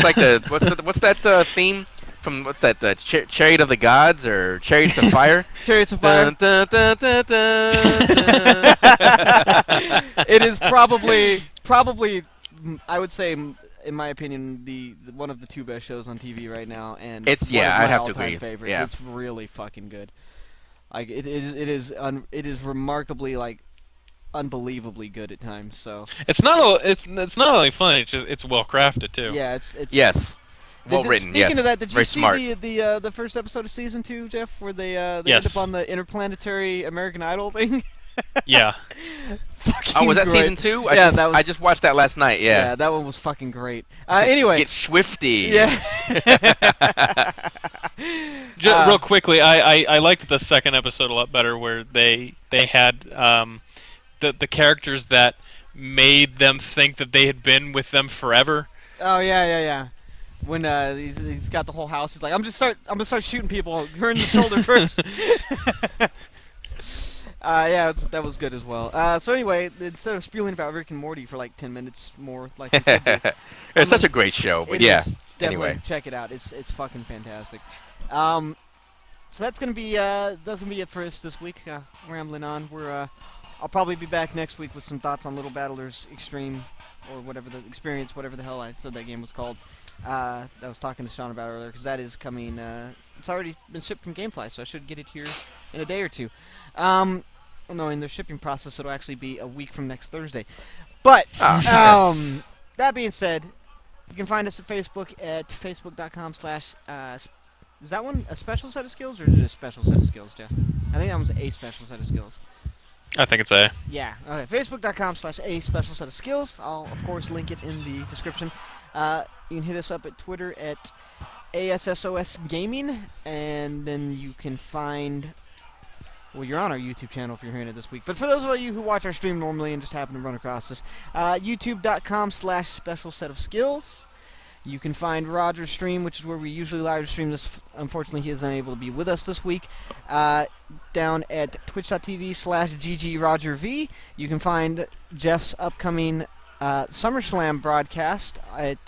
like the what's that theme from Chariot of the Gods or Chariots of Fire? Chariots of Fire. Dun, dun, dun, dun, dun, dun. It is probably, I would say, in my opinion, the one of the two best shows on TV right now, and It's one of I my have to all-time agree. favorites. Yeah. It's really fucking good. Like it is remarkably unbelievably good at times. So It's not only funny. It's well crafted too. yeah, it's Yes. Well written. Speaking Yes. of that, did you Very see smart. the first episode of season 2, Jeff, where they end Yes. up on the interplanetary American Idol thing? Yeah. Oh, was that great. season 2? Yeah, that was. I just watched that last night. Yeah. That one was fucking great. Anyway, Get swifty. yeah. Real quickly, I liked the second episode a lot better, where they had the characters that made them think that they had been with them forever. Oh yeah. When he's got the whole house, he's like, I'm gonna start shooting people. You're in the shoulder first. That was good as well. So anyway, instead of spewing about Rick and Morty for like 10 minutes more, like we could do, It's such a great show, but it yeah. is definitely Anyway. check it out. It's fucking fantastic. So that's gonna be it for us this week. Rambling on. I'll probably be back next week with some thoughts on Little Battlers Extreme, or whatever the experience, whatever the hell I said that game was called. That I was talking to Sean about earlier, because that is coming. It's already been shipped from GameFly, so I should get it here in a day or two. No, in their shipping process, it'll actually be a week from next Thursday. But that being said, you can find us at Facebook at facebook.com/. Is that one a special set of skills, or is it a special set of skills, Jeff? I think that one's a special set of skills. I think it's A. Yeah. Okay. Facebook.com/a special set of skills. I'll of course link it in the description. You can hit us up at Twitter at ASSOS Gaming, and then you can find. Well, you're on our YouTube channel if you're hearing it this week. But for those of you who watch our stream normally and just happen to run across this, youtube.com/special set of skills. You can find Roger's stream, which is where we usually live stream this. Unfortunately, he is unable to be with us this week. Down at twitch.tv/GGRogerV. You can find Jeff's upcoming SummerSlam broadcast at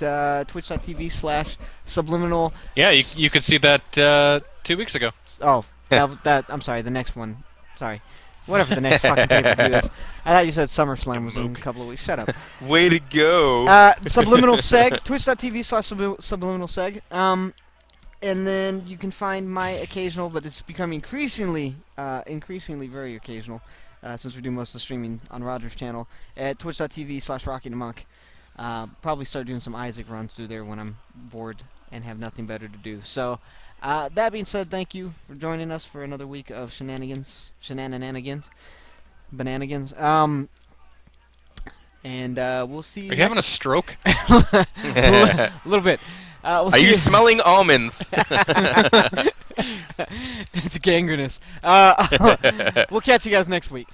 twitch.tv/subliminal. Yeah, you could see that 2 weeks ago. Oh, I'm sorry, the next one. Sorry. Whatever the next fucking pay-per-view is. I thought you said SummerSlam was in a couple of weeks. Shut up. Way to go. Subliminal Seg, twitch.tv/subliminal Seg. And then you can find my occasional, but it's becoming increasingly very occasional, since we do most of the streaming on Roger's channel, at twitch.tv/RockyTheMonk. Probably start doing some Isaac runs through there when I'm bored and have nothing better to do. So, that being said, thank you for joining us for another week of bananigans. And we'll see you. Are you having a stroke? a little bit. Are you smelling almonds? It's gangrenous. We'll catch you guys next week.